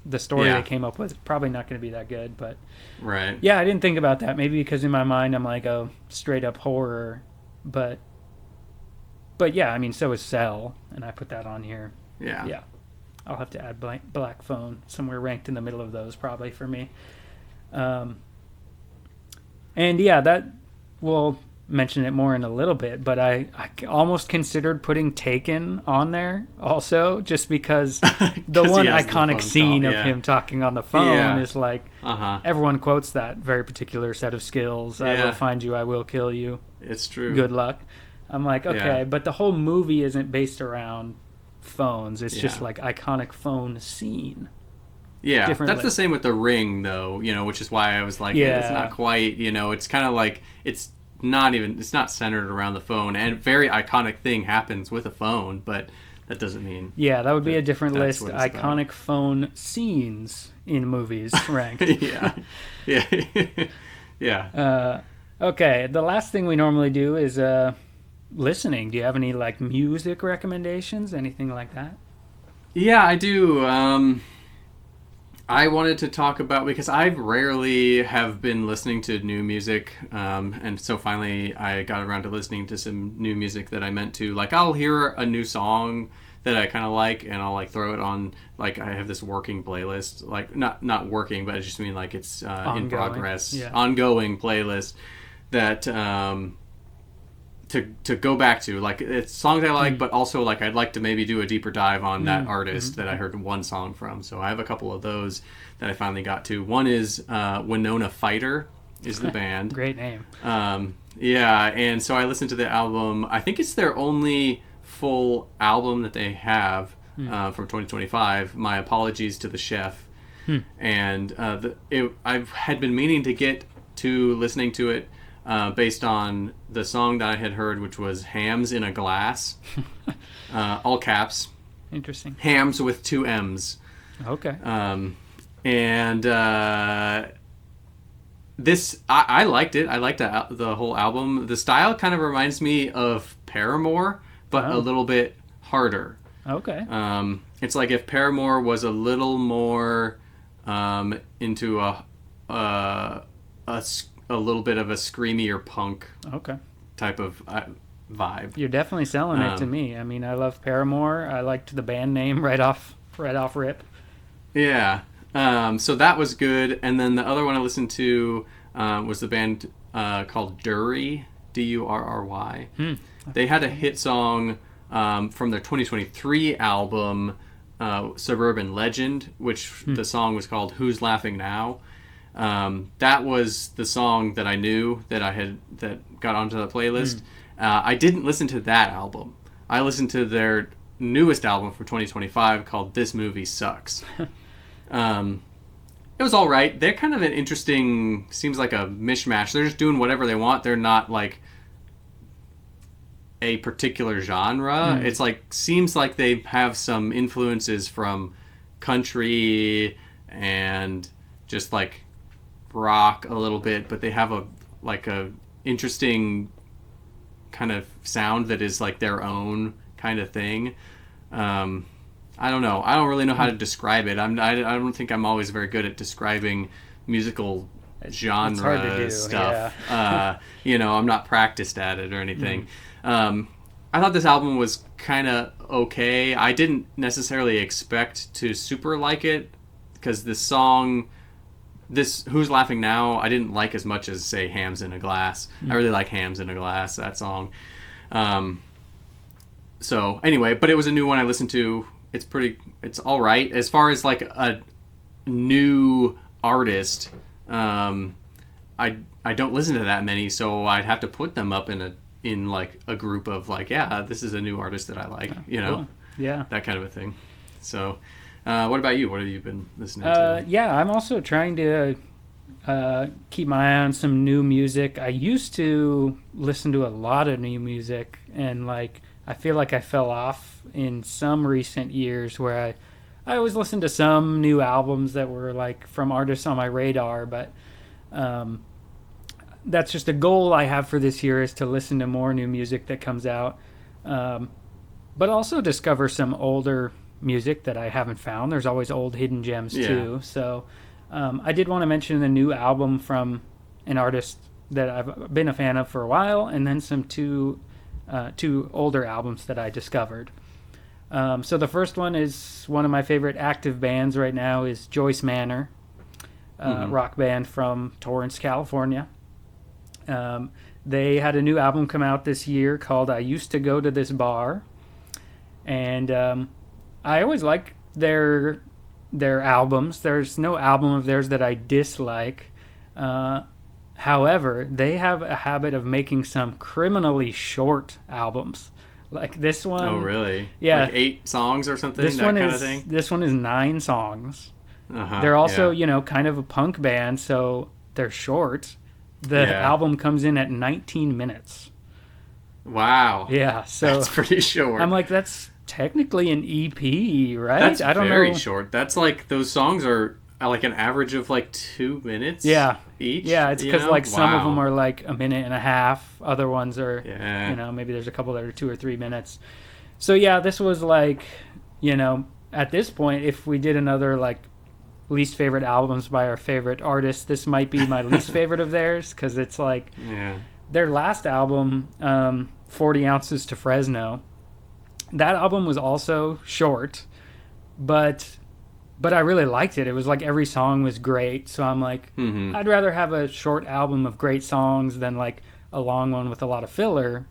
the story they came up with is probably not going to be that good. But right. Yeah, I didn't think about that. Maybe because in my mind I'm like, oh, straight up horror. But yeah, I mean, so is Cell, and I put that on here. Yeah. Yeah. I'll have to add Black Phone somewhere ranked in the middle of those probably for me. And yeah, that we'll mention it more in a little bit, but I almost considered putting Taken on there also, just because the one iconic scene of him talking on the phone is like, everyone quotes that very particular set of skills. I will find you, I will kill you. It's true. Good luck. I'm like, okay, but the whole movie isn't based around phones. It's just like iconic phone scene. Yeah, that's the same with The Ring, though, which is why I was like, it's not quite, it's kind of like, it's not centered around the phone, and a very iconic thing happens with a phone, but that doesn't mean... Yeah, that would be a different list. Iconic phone scenes in movies ranked. Yeah. Okay, the last thing we normally do is listening. Do you have any like music recommendations, anything like that? Yeah, I do. I wanted to talk about, because I rarely have been listening to new music, and so finally I got around to listening to some new music that I meant to. Like, I'll hear a new song that I kind of like, and I'll like throw it on, like, I have this working playlist, like not working, but I just mean like it's in progress, ongoing playlist that to go back to, like, it's songs I like, but also like I'd like to maybe do a deeper dive on that artist that I heard one song from. So I have a couple of those that I finally got to. One is Winona Fighter is the band. Great name. And so I listened to the album. I think it's their only full album that they have from 2025. My Apologies to the Chef. And I had been meaning to get to listening to it based on the song that I had heard, which was Hams in a Glass. All caps. Interesting. Hams with 2 M's. Okay. This, I liked it. I liked the whole album. The style kind of reminds me of Paramore, but a little bit harder. Okay. It's like if Paramore was a little more into a little bit of a screamier punk type of vibe. You're definitely selling it to me. I mean, I love Paramore. I liked the band name right off rip. Yeah. So that was good. And then the other one I listened to was the band called Durry, Durry. They had a hit song from their 2023 album, Suburban Legend, which the song was called Who's Laughing Now? That was the song that I knew that got onto the playlist. I didn't listen to that album. I listened to their newest album for 2025 called This Movie Sucks. It was all right. They're kind of an interesting, seems like a mishmash. They're just doing whatever they want. They're not like a particular genre. It's like, seems like they have some influences from country and just like rock a little bit, but they have a interesting kind of sound that is like their own kind of thing. I don't know. I don't really know how to describe it. I don't think I'm always very good at describing musical genre stuff. Yeah. I'm not practiced at it or anything. I thought this album was kind of okay. I didn't necessarily expect to super like it, because this song, Who's Laughing Now, I didn't like as much as, say, Hams in a Glass. I really like Hams in a Glass, that song. So anyway, but it was a new one I listened to. It's all right. As far as like a new artist, I don't listen to that many, so I'd have to put them up in like a group of like, this is a new artist that I like, Cool. Yeah, that kind of a thing. So, what about you? What have you been listening to? Yeah, I'm also trying to keep my eye on some new music. I used to listen to a lot of new music, and like I feel like I fell off in some recent years where I always listened to some new albums that were like from artists on my radar, but that's just a goal I have for this year, is to listen to more new music that comes out, but also discover some older music that I haven't found. There's always old hidden gems too. So I did want to mention the new album from an artist that I've been a fan of for a while, and then some two older albums that I discovered. So the first one is one of my favorite active bands right now is Joyce Manor, rock band from Torrance, California. They had a new album come out this year called I Used to Go to This Bar. And I always like their albums. There's no album of theirs that I dislike. However, they have a habit of making some criminally short albums. Like this one. Oh, really? Yeah. Like 8 songs or something? This that one kind is, of thing? This one is 9 songs. They're also, kind of a punk band, so they're short. The album comes in at 19 minutes. Wow. Yeah, so that's pretty short. I'm like, that's technically an EP, right? That's I don't very know. short. That's like, those songs are like an average of like 2 minutes each? Yeah, it's because like some of them are like a minute and a half. Other ones are, maybe there's a couple that are 2 or 3 minutes. So yeah, this was like, at this point, if we did another like least favorite albums by our favorite artists, this might be my least favorite of theirs, because it's like their last album, 40 Ounces to Fresno. That album was also short, but I really liked it. It was like every song was great, so I'm like, I'd rather have a short album of great songs than like a long one with a lot of filler.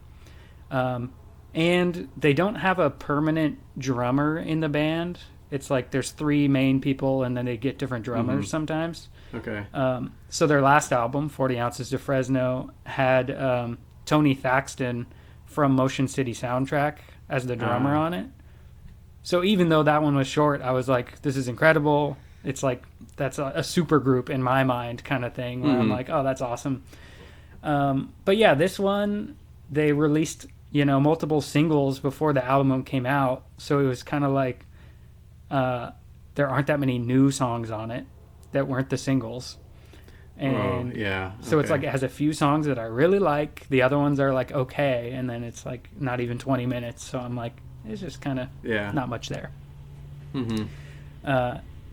And they don't have a permanent drummer in the band. It's like there's 3 main people, and then they get different drummers sometimes. Okay. So their last album, 40 Ounces to Fresno, had Tony Thaxton from Motion City Soundtrack as the drummer on it. So even though that one was short, I was like, this is incredible. It's like, that's a super group in my mind kind of thing, where I'm like, oh, that's awesome. But yeah, this one, they released, multiple singles before the album came out. So it was kind of like, there aren't that many new songs on it that weren't the singles. And so it's like, it has a few songs that I really like. The other ones are like, okay. And then it's like not even 20 minutes. So I'm like, it's just kind of not much there.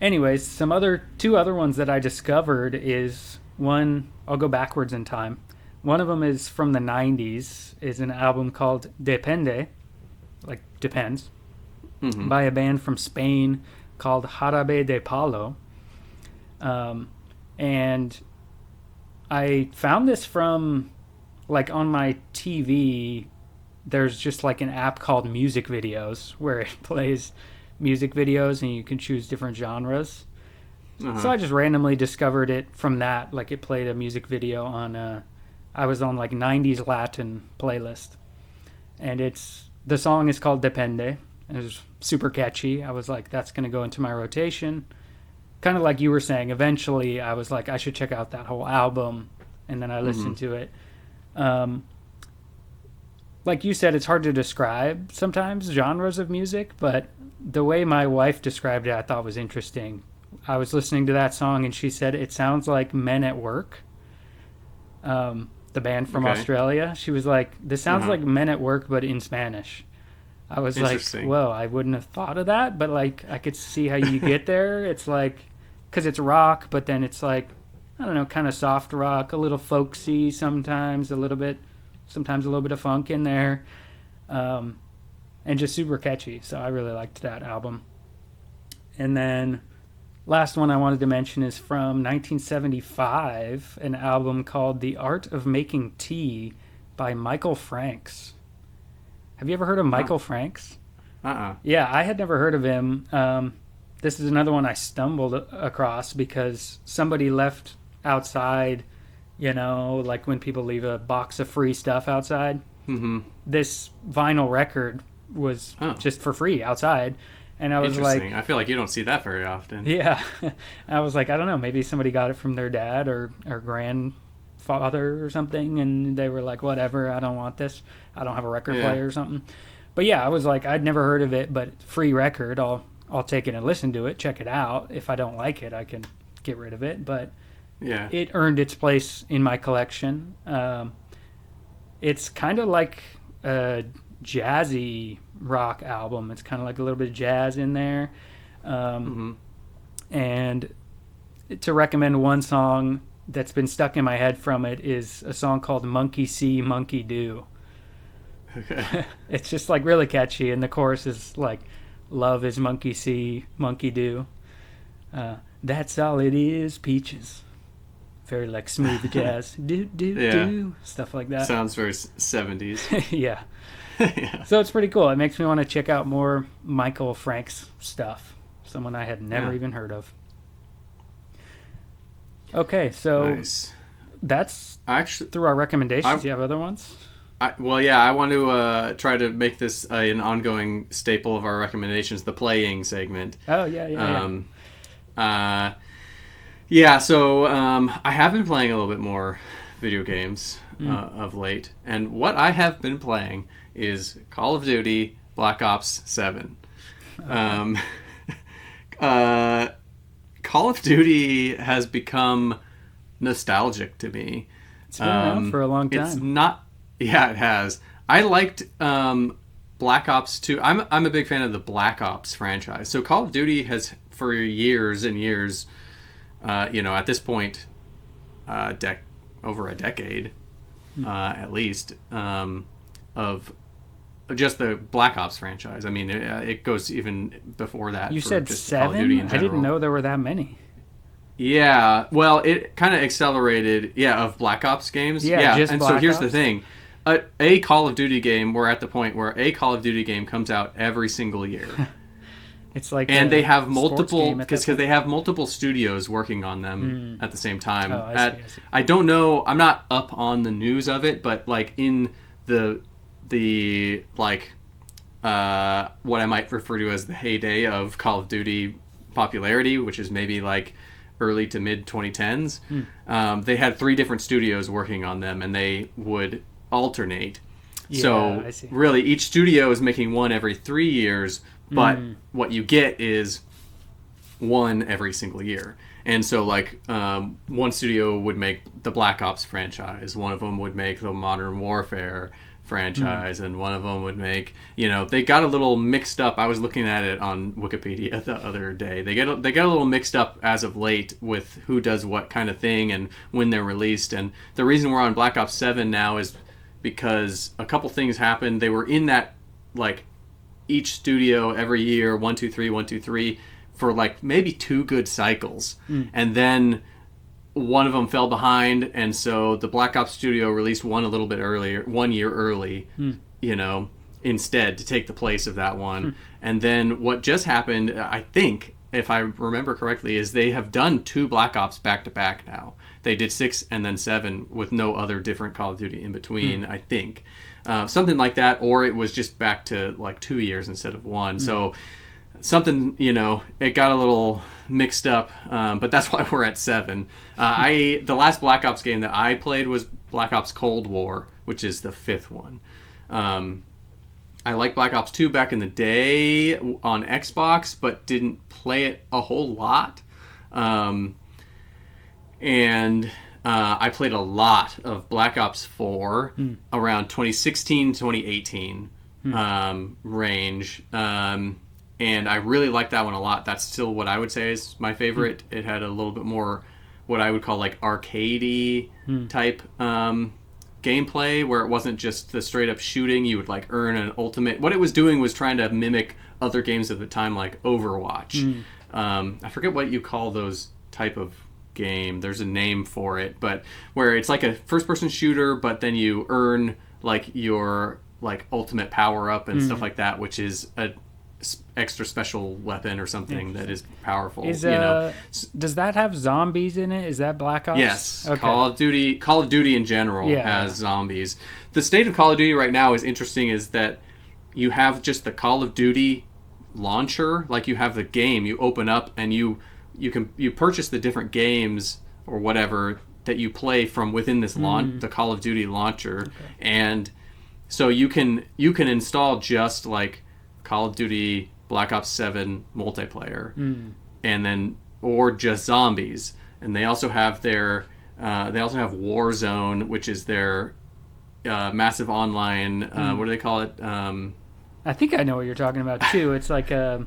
Anyways, two other ones that I discovered is one, I'll go backwards in time. One of them is from the 90s, is an album called Depende, like depends, by a band from Spain called Jarabe de Palo. And I found this from, like, on my TV, there's just like an app called Music Videos where it plays music videos and you can choose different genres. So I just randomly discovered it from that. Like, it played a music video on, I was on like 90s Latin playlist. And the song is called Depende. It was super catchy. I was like, that's going to go into my rotation. Kind of like you were saying, eventually I was like, I should check out that whole album. And then I listened to it. Like you said, it's hard to describe sometimes genres of music, but the way my wife described it, I thought was interesting. I was listening to that song and she said, it sounds like Men at Work. The band from Australia. She was like, this sounds like Men at Work, but in Spanish. I was like, whoa, I wouldn't have thought of that, but like, I could see how you get there. It's like, because it's rock, but then it's like, I don't know, kind of soft rock, a little folksy sometimes, sometimes a little bit of funk in there, and just super catchy. So I really liked that album. And then last one I wanted to mention is from 1975, an album called The Art of Making Tea by Michael Franks. Have you ever heard of Michael Franks? Yeah, I had never heard of him. This is another one I stumbled across because somebody left outside, like when people leave a box of free stuff outside. This vinyl record was just for free outside. And I was like, I feel like you don't see that very often. Yeah. I was like, I don't know, maybe somebody got it from their dad or grandfather or something, and they were like, whatever, I don't want this. I don't have a record player or something. But yeah, I was like, I'd never heard of it, but free record, I'll take it and listen to it, check it out. If I don't like it, I can get rid of it. But it earned its place in my collection. It's kind of like a jazzy rock album. It's kind of like a little bit of jazz in there. And to recommend one song that's been stuck in my head from it is a song called Monkey See, Monkey Do. Okay. It's just like really catchy, and the chorus is like, love is monkey see, monkey do. That's all it is, peaches. Very like smooth jazz. Do, stuff like that. Sounds very 70s. Yeah. Yeah. So it's pretty cool. It makes me want to check out more Michael Franks stuff. Someone I had never even heard of. Okay, so nice. That's actually through our recommendations. Do you have other ones? I want to try to make this an ongoing staple of our recommendations, the playing segment. Oh, yeah. So I have been playing a little bit more video games of late, and what I have been playing is Call of Duty Black Ops 7. Call of Duty has become nostalgic to me. It's been around for a long time. It's not... Yeah, it has. I liked Black Ops 2. I'm a big fan of the Black Ops franchise. So Call of Duty has, for years and years, at this point, over a decade, at least, of just the Black Ops franchise. I mean, it goes even before that. You said 7? I didn't know there were that many. Yeah, well, it kind of accelerated, of Black Ops games. Just and Black so here's Ops? the thing. A Call of Duty game, we're at the point where a Call of Duty game comes out every single year. It's like, and they have multiple, because they have multiple studios working on them at the same time. Oh, I see. I don't know, I'm not up on the news of it, but like in the like what I might refer to as the heyday of Call of Duty popularity, which is maybe like early to mid 2010s, they had 3 different studios working on them, and they would alternate. So really each studio is making one every 3 years, but what you get is one every single year. And so like one studio would make the Black Ops franchise, one of them would make the Modern Warfare franchise, and one of them would make, they got a little mixed up. I was looking at it on Wikipedia the other day. They get a little mixed up as of late with who does what kind of thing and when they're released. And the reason we're on Black Ops 7 now is because a couple things happened. They were in that, like, each studio every year, 1, 2, 3, 1, 2, 3, for like maybe 2 good cycles. And then one of them fell behind, and so the Black Ops studio released one a little bit earlier, 1 year early, instead, to take the place of that one. And then what just happened, I think, if I remember correctly, is they have done 2 Black Ops back to back now. They did 6 and then 7 with no other different Call of Duty in between, I think. Something like that, or it was just back to like 2 years instead of 1. So something, it got a little mixed up, but that's why we're at 7. The last Black Ops game that I played was Black Ops Cold War, which is the 5th one. I liked Black Ops 2 back in the day on Xbox, but didn't play it a whole lot. And I played a lot of Black Ops 4 around 2016, 2018 range. And I really liked that one a lot. That's still what I would say is my favorite. It had a little bit more what I would call like arcadey type gameplay, where it wasn't just the straight up shooting. You would like earn an ultimate. What it was doing was trying to mimic other games at the time, like Overwatch. I forget what you call those type of game. There's a name for it, but where it's like a first person shooter, but then you earn like your like ultimate power up and stuff like that, which is a extra special weapon or something that is powerful. Does that have zombies in it? Is that Black Ops? Yes. Okay. Call of Duty in general has zombies. The state of Call of Duty right now is interesting, is that you have just the Call of Duty launcher, like you have the game, you open up and you purchase the different games or whatever that you play from within this the Call of Duty launcher. Okay. And so you can install just like Call of Duty Black Ops 7 multiplayer, and then or just zombies. And they also have their Warzone, which is their massive online. What do they call it? I think I know what you're talking about too. It's like a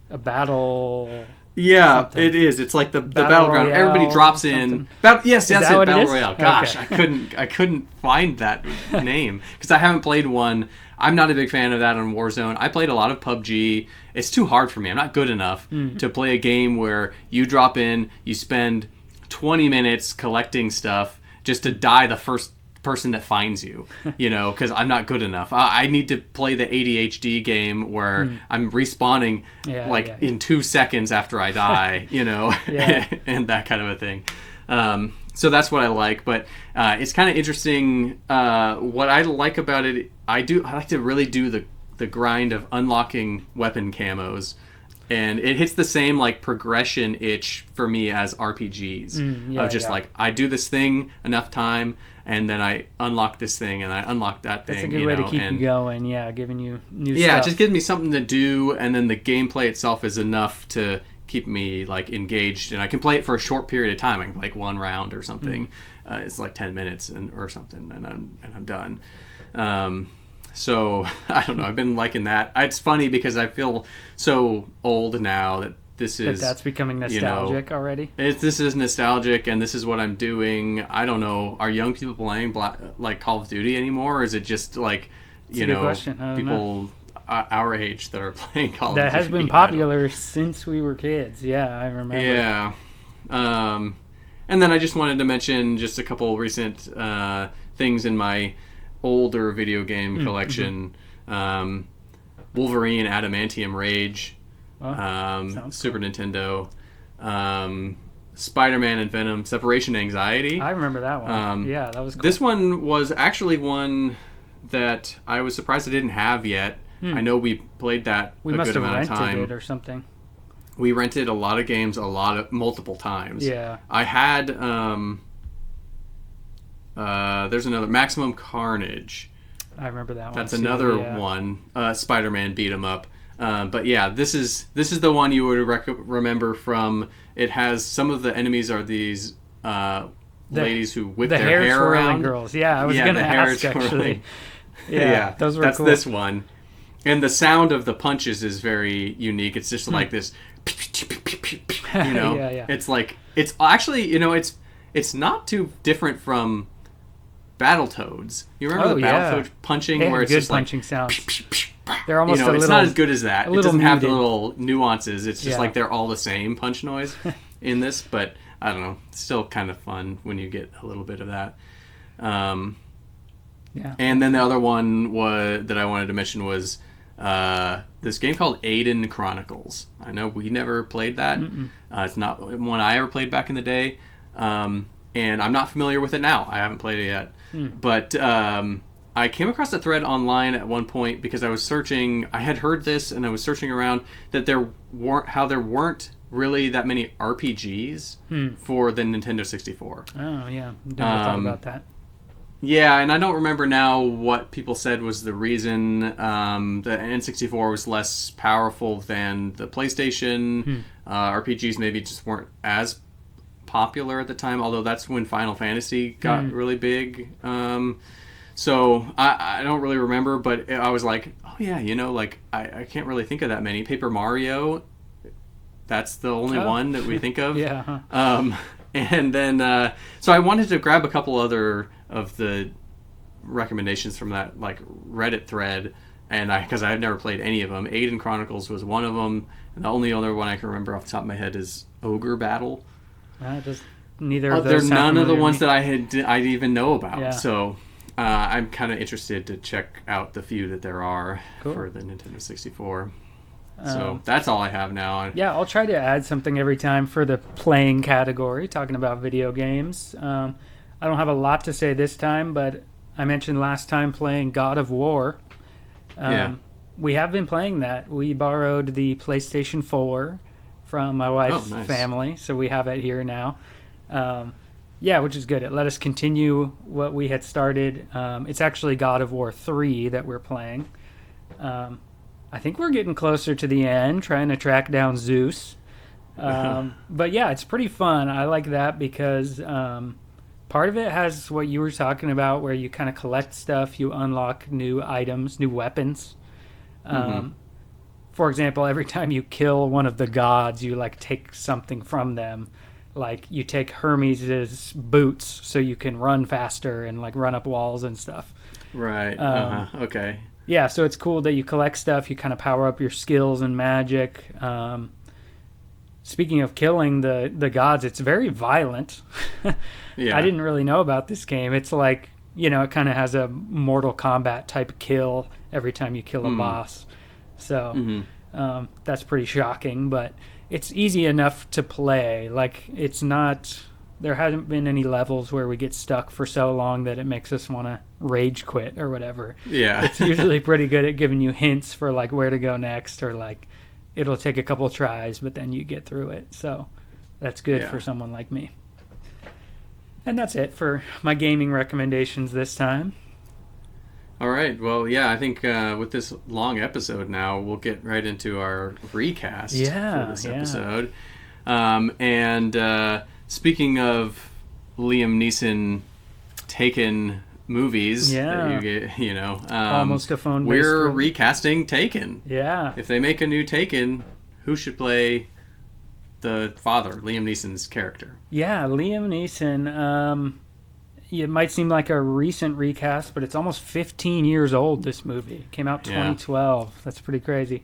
battle. Yeah, something. it is. It's like the battleground. Royale, Everybody drops in. Yes, that's it. Battle Royale. Gosh, okay. I couldn't find that name because I haven't played one. I'm not a big fan of that on Warzone. I played a lot of PUBG. It's too hard for me. I'm not good enough to play a game where you drop in, you spend 20 minutes collecting stuff just to die the first person that finds you, because I'm not good enough. I need to play the ADHD game where I'm respawning in 2 seconds after I die, and that kind of a thing. So that's what I like, but it's kind of interesting. What I like about it, I like to really do the grind of unlocking weapon camos, and it hits the same like progression itch for me as RPGs like I do this thing enough time, and then I unlock this thing, and I unlock that thing. That's a good way to keep you going. Yeah, giving you new stuff. Yeah, it just gives me something to do, and then the gameplay itself is enough to keep me like engaged, and I can play it for a short period of time. I can play like one round or something. It's like 10 minutes or something, and I'm done. So I don't know. I've been liking that. It's funny because I feel so old now that that's becoming nostalgic already. This is nostalgic, and this is what I'm doing. I don't know. Are young people playing like Call of Duty anymore, or is it just like people our age that are playing Call of Duty? That has been popular since we were kids. Yeah, I remember. Yeah. And then I just wanted to mention just a couple recent things in my older video game collection. Wolverine Adamantium Rage. Super cool. Nintendo. Spider-Man and Venom Separation Anxiety. I remember that one. Yeah, that was cool. This one was actually one that I was surprised I didn't have yet. I know we played that a good amount of time. We must have rented it or something. We rented a lot of games multiple times. Yeah. I had there's another Maximum Carnage. I remember that one. That's another one. Spider-Man beat 'em up. But yeah, this is the one you would remember from. It has some of the enemies are these ladies who whip their hair around. Girls. Yeah, I was going to ask actually. Yeah, those were cool. That's this one. And the sound of the punches is very unique. It's just like this, Yeah. It's like it's actually it's not too different from Battletoads. You remember the Battletoads punching where it's good just punching like sounds. They're almost a little. It's not as good as that. It doesn't have the little nuances. It's just like they're all the same punch noise in this. But I don't know. It's still kind of fun when you get a little bit of that. And then the other one that I wanted to mention was this game called Aidyn Chronicles. I know we never played that. It's not one I ever played back in the day. And I'm not familiar with it now. I haven't played it yet. But I came across a thread online at one point because I was searching. I had heard this, and I was searching around that there weren't really that many RPGs for the Nintendo 64. Oh yeah, never thought about that. Yeah, and I don't remember now what people said was the reason. The N64 was less powerful than the PlayStation. RPGs maybe just weren't as popular at the time, although that's when Final Fantasy got really big. So I don't really remember, but I was like, oh yeah, I can't really think of that many. Paper Mario, that's the only one that we think of. Yeah. And then, so I wanted to grab a couple other of the recommendations from that like Reddit thread, and because I've never played any of them. Aidyn Chronicles was one of them, and the only other one I can remember off the top of my head is Ogre Battle. Just neither of those. They're none of the ones that I even know about. Yeah. So I'm kind of interested to check out the few that there are for the Nintendo 64. So that's all I have now. Yeah, I'll try to add something every time for the playing category, talking about video games. I don't have a lot to say this time, but I mentioned last time playing God of War. We have been playing that. We borrowed the PlayStation 4 from my wife's family, so we have it here now. Which is good. It let us continue what we had started. It's actually God of War 3 that we're playing. I think we're getting closer to the end, trying to track down Zeus. But yeah, it's pretty fun. I like that because part part of it has what you were talking about, where you kind of collect stuff, you unlock new items, new weapons. For example, every time you kill one of the gods, you like take something from them. Like you take Hermes' boots so you can run faster and like run up walls and stuff. Right. Okay. Yeah, so it's cool that you collect stuff, you kind of power up your skills and magic. Speaking of killing the gods, it's very violent. Yeah. I didn't really know about this game. It's like, it kind of has a Mortal Kombat type kill every time you kill a boss. So that's pretty shocking, but it's easy enough to play. Like, it's not... There hasn't been any levels where we get stuck for so long that it makes us want to rage quit or whatever. Yeah. It's usually pretty good at giving you hints for, like, where to go next, or, like, it'll take a couple tries, but then you get through it. So that's good for someone like me. And that's it for my gaming recommendations this time. All right. Well, yeah, I think with this long episode now, we'll get right into our recast for this episode. Speaking of Liam Neeson Taken movies that you get, almost a phone. We're recasting Taken. Yeah. If they make a new Taken, who should play the father, Liam Neeson's character? Yeah, Liam Neeson. It might seem like a recent recast, but it's almost 15 years old, this movie. It came out 2012. That's pretty crazy.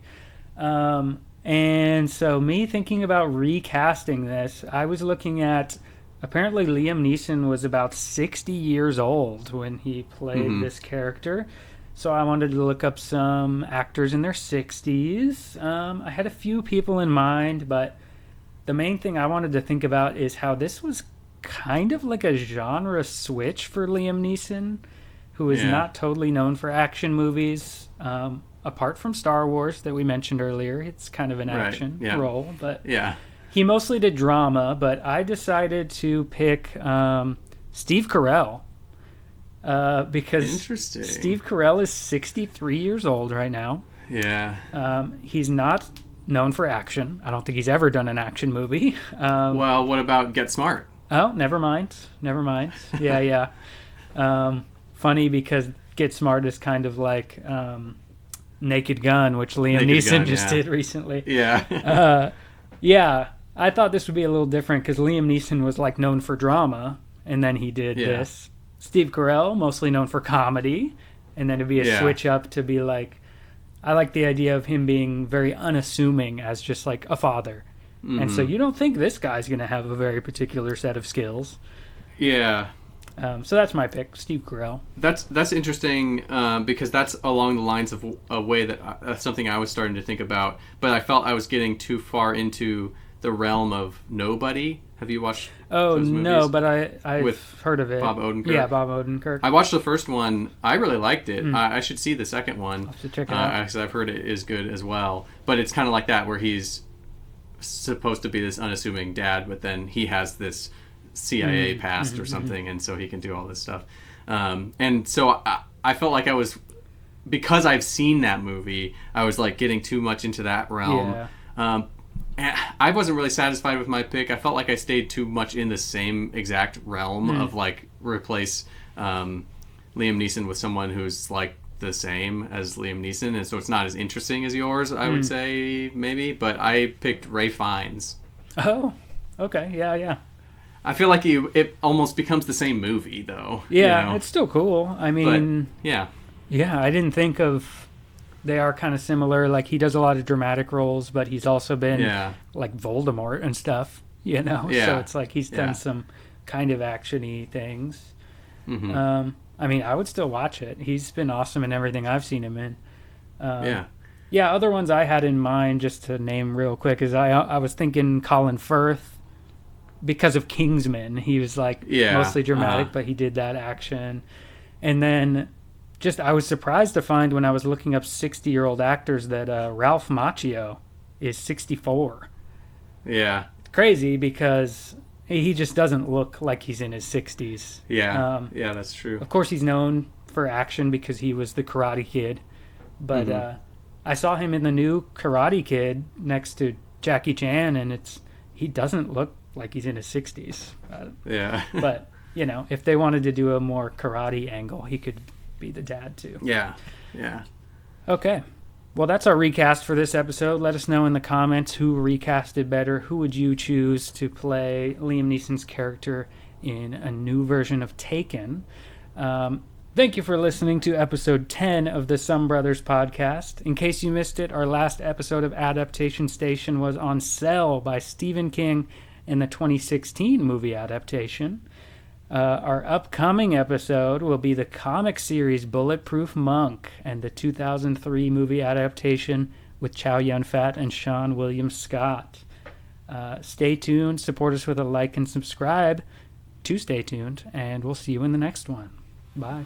And so me thinking about recasting this, I was looking at, apparently Liam Neeson was about 60 years old when he played this character. So I wanted to look up some actors in their 60s. I had a few people in mind, but the main thing I wanted to think about is how this was kind of like a genre switch for Liam Neeson, who is not totally known for action movies. Apart from Star Wars that we mentioned earlier, it's kind of an action role, but he mostly did drama. But I decided to pick Steve Carell because Steve Carell is 63 years old right now. Yeah. He's not known for action. I don't think he's ever done an action movie. Well, what about Get Smart? Oh, never mind. Yeah. Funny because Get Smart is kind of like Naked Gun, which Liam Neeson just did recently. Yeah. I thought this would be a little different because Liam Neeson was like known for drama, and then he did this. Steve Carell, mostly known for comedy, and then it'd be a switch up to be like, I like the idea of him being very unassuming as just like a father. And so you don't think this guy's going to have a very particular set of skills. Yeah. So that's my pick, Steve Carell. That's interesting because that's along the lines of a way that something I was starting to think about, but I felt I was getting too far into the realm of Nobody. Have you watched those movies? No, but I've heard of it. Bob Odenkirk? Yeah, Bob Odenkirk. I watched the first one. I really liked it. I should see the second one. I'll have to check it out. Because I've heard it is good as well. But it's kind of like that, where he's supposed to be this unassuming dad, but then he has this CIA past or something, and so he can do all this stuff. And so I felt like I was, because I've seen that movie, I was like getting too much into that realm. And I wasn't really satisfied with my pick. I felt like I stayed too much in the same exact realm of like replace Liam Neeson with someone who's like the same as Liam Neeson, and so it's not as interesting as yours, I would say, maybe. But I picked Ralph Fiennes. Oh, okay, yeah. I feel like it almost becomes the same movie, though. Yeah, it's still cool. I mean, but, yeah. I didn't think of. They are kind of similar. Like, he does a lot of dramatic roles, but he's also been like Voldemort and stuff. Yeah. So it's like he's done some kind of action-y things. I mean, I would still watch it. He's been awesome in everything I've seen him in. Yeah, other ones I had in mind, just to name real quick, is I was thinking Colin Firth because of Kingsman. He was like mostly dramatic, but he did that action. And then just I was surprised to find when I was looking up 60-year-old actors that Ralph Macchio is 64. Yeah. It's crazy because he just doesn't look like he's in his 60s. Yeah, that's true. Of course, he's known for action because he was the Karate Kid. But I saw him in the new Karate Kid next to Jackie Chan, and he doesn't look like he's in his 60s. Yeah. But you know, if they wanted to do a more karate angle, he could be the dad too. Yeah. Okay. Well, that's our recast for this episode. Let us know in the comments who recasted better. Who would you choose to play Liam Neeson's character in a new version of Taken? Thank you for listening to episode 10 of the Some Brothers podcast. In case you missed it, our last episode of Adaptation Station was on Cell by Stephen King and the 2016 movie adaptation. Our upcoming episode will be the comic series Bulletproof Monk and the 2003 movie adaptation with Chow Yun-fat and Sean William Scott. Stay tuned, support us with a like and subscribe to stay tuned, and we'll see you in the next one. Bye.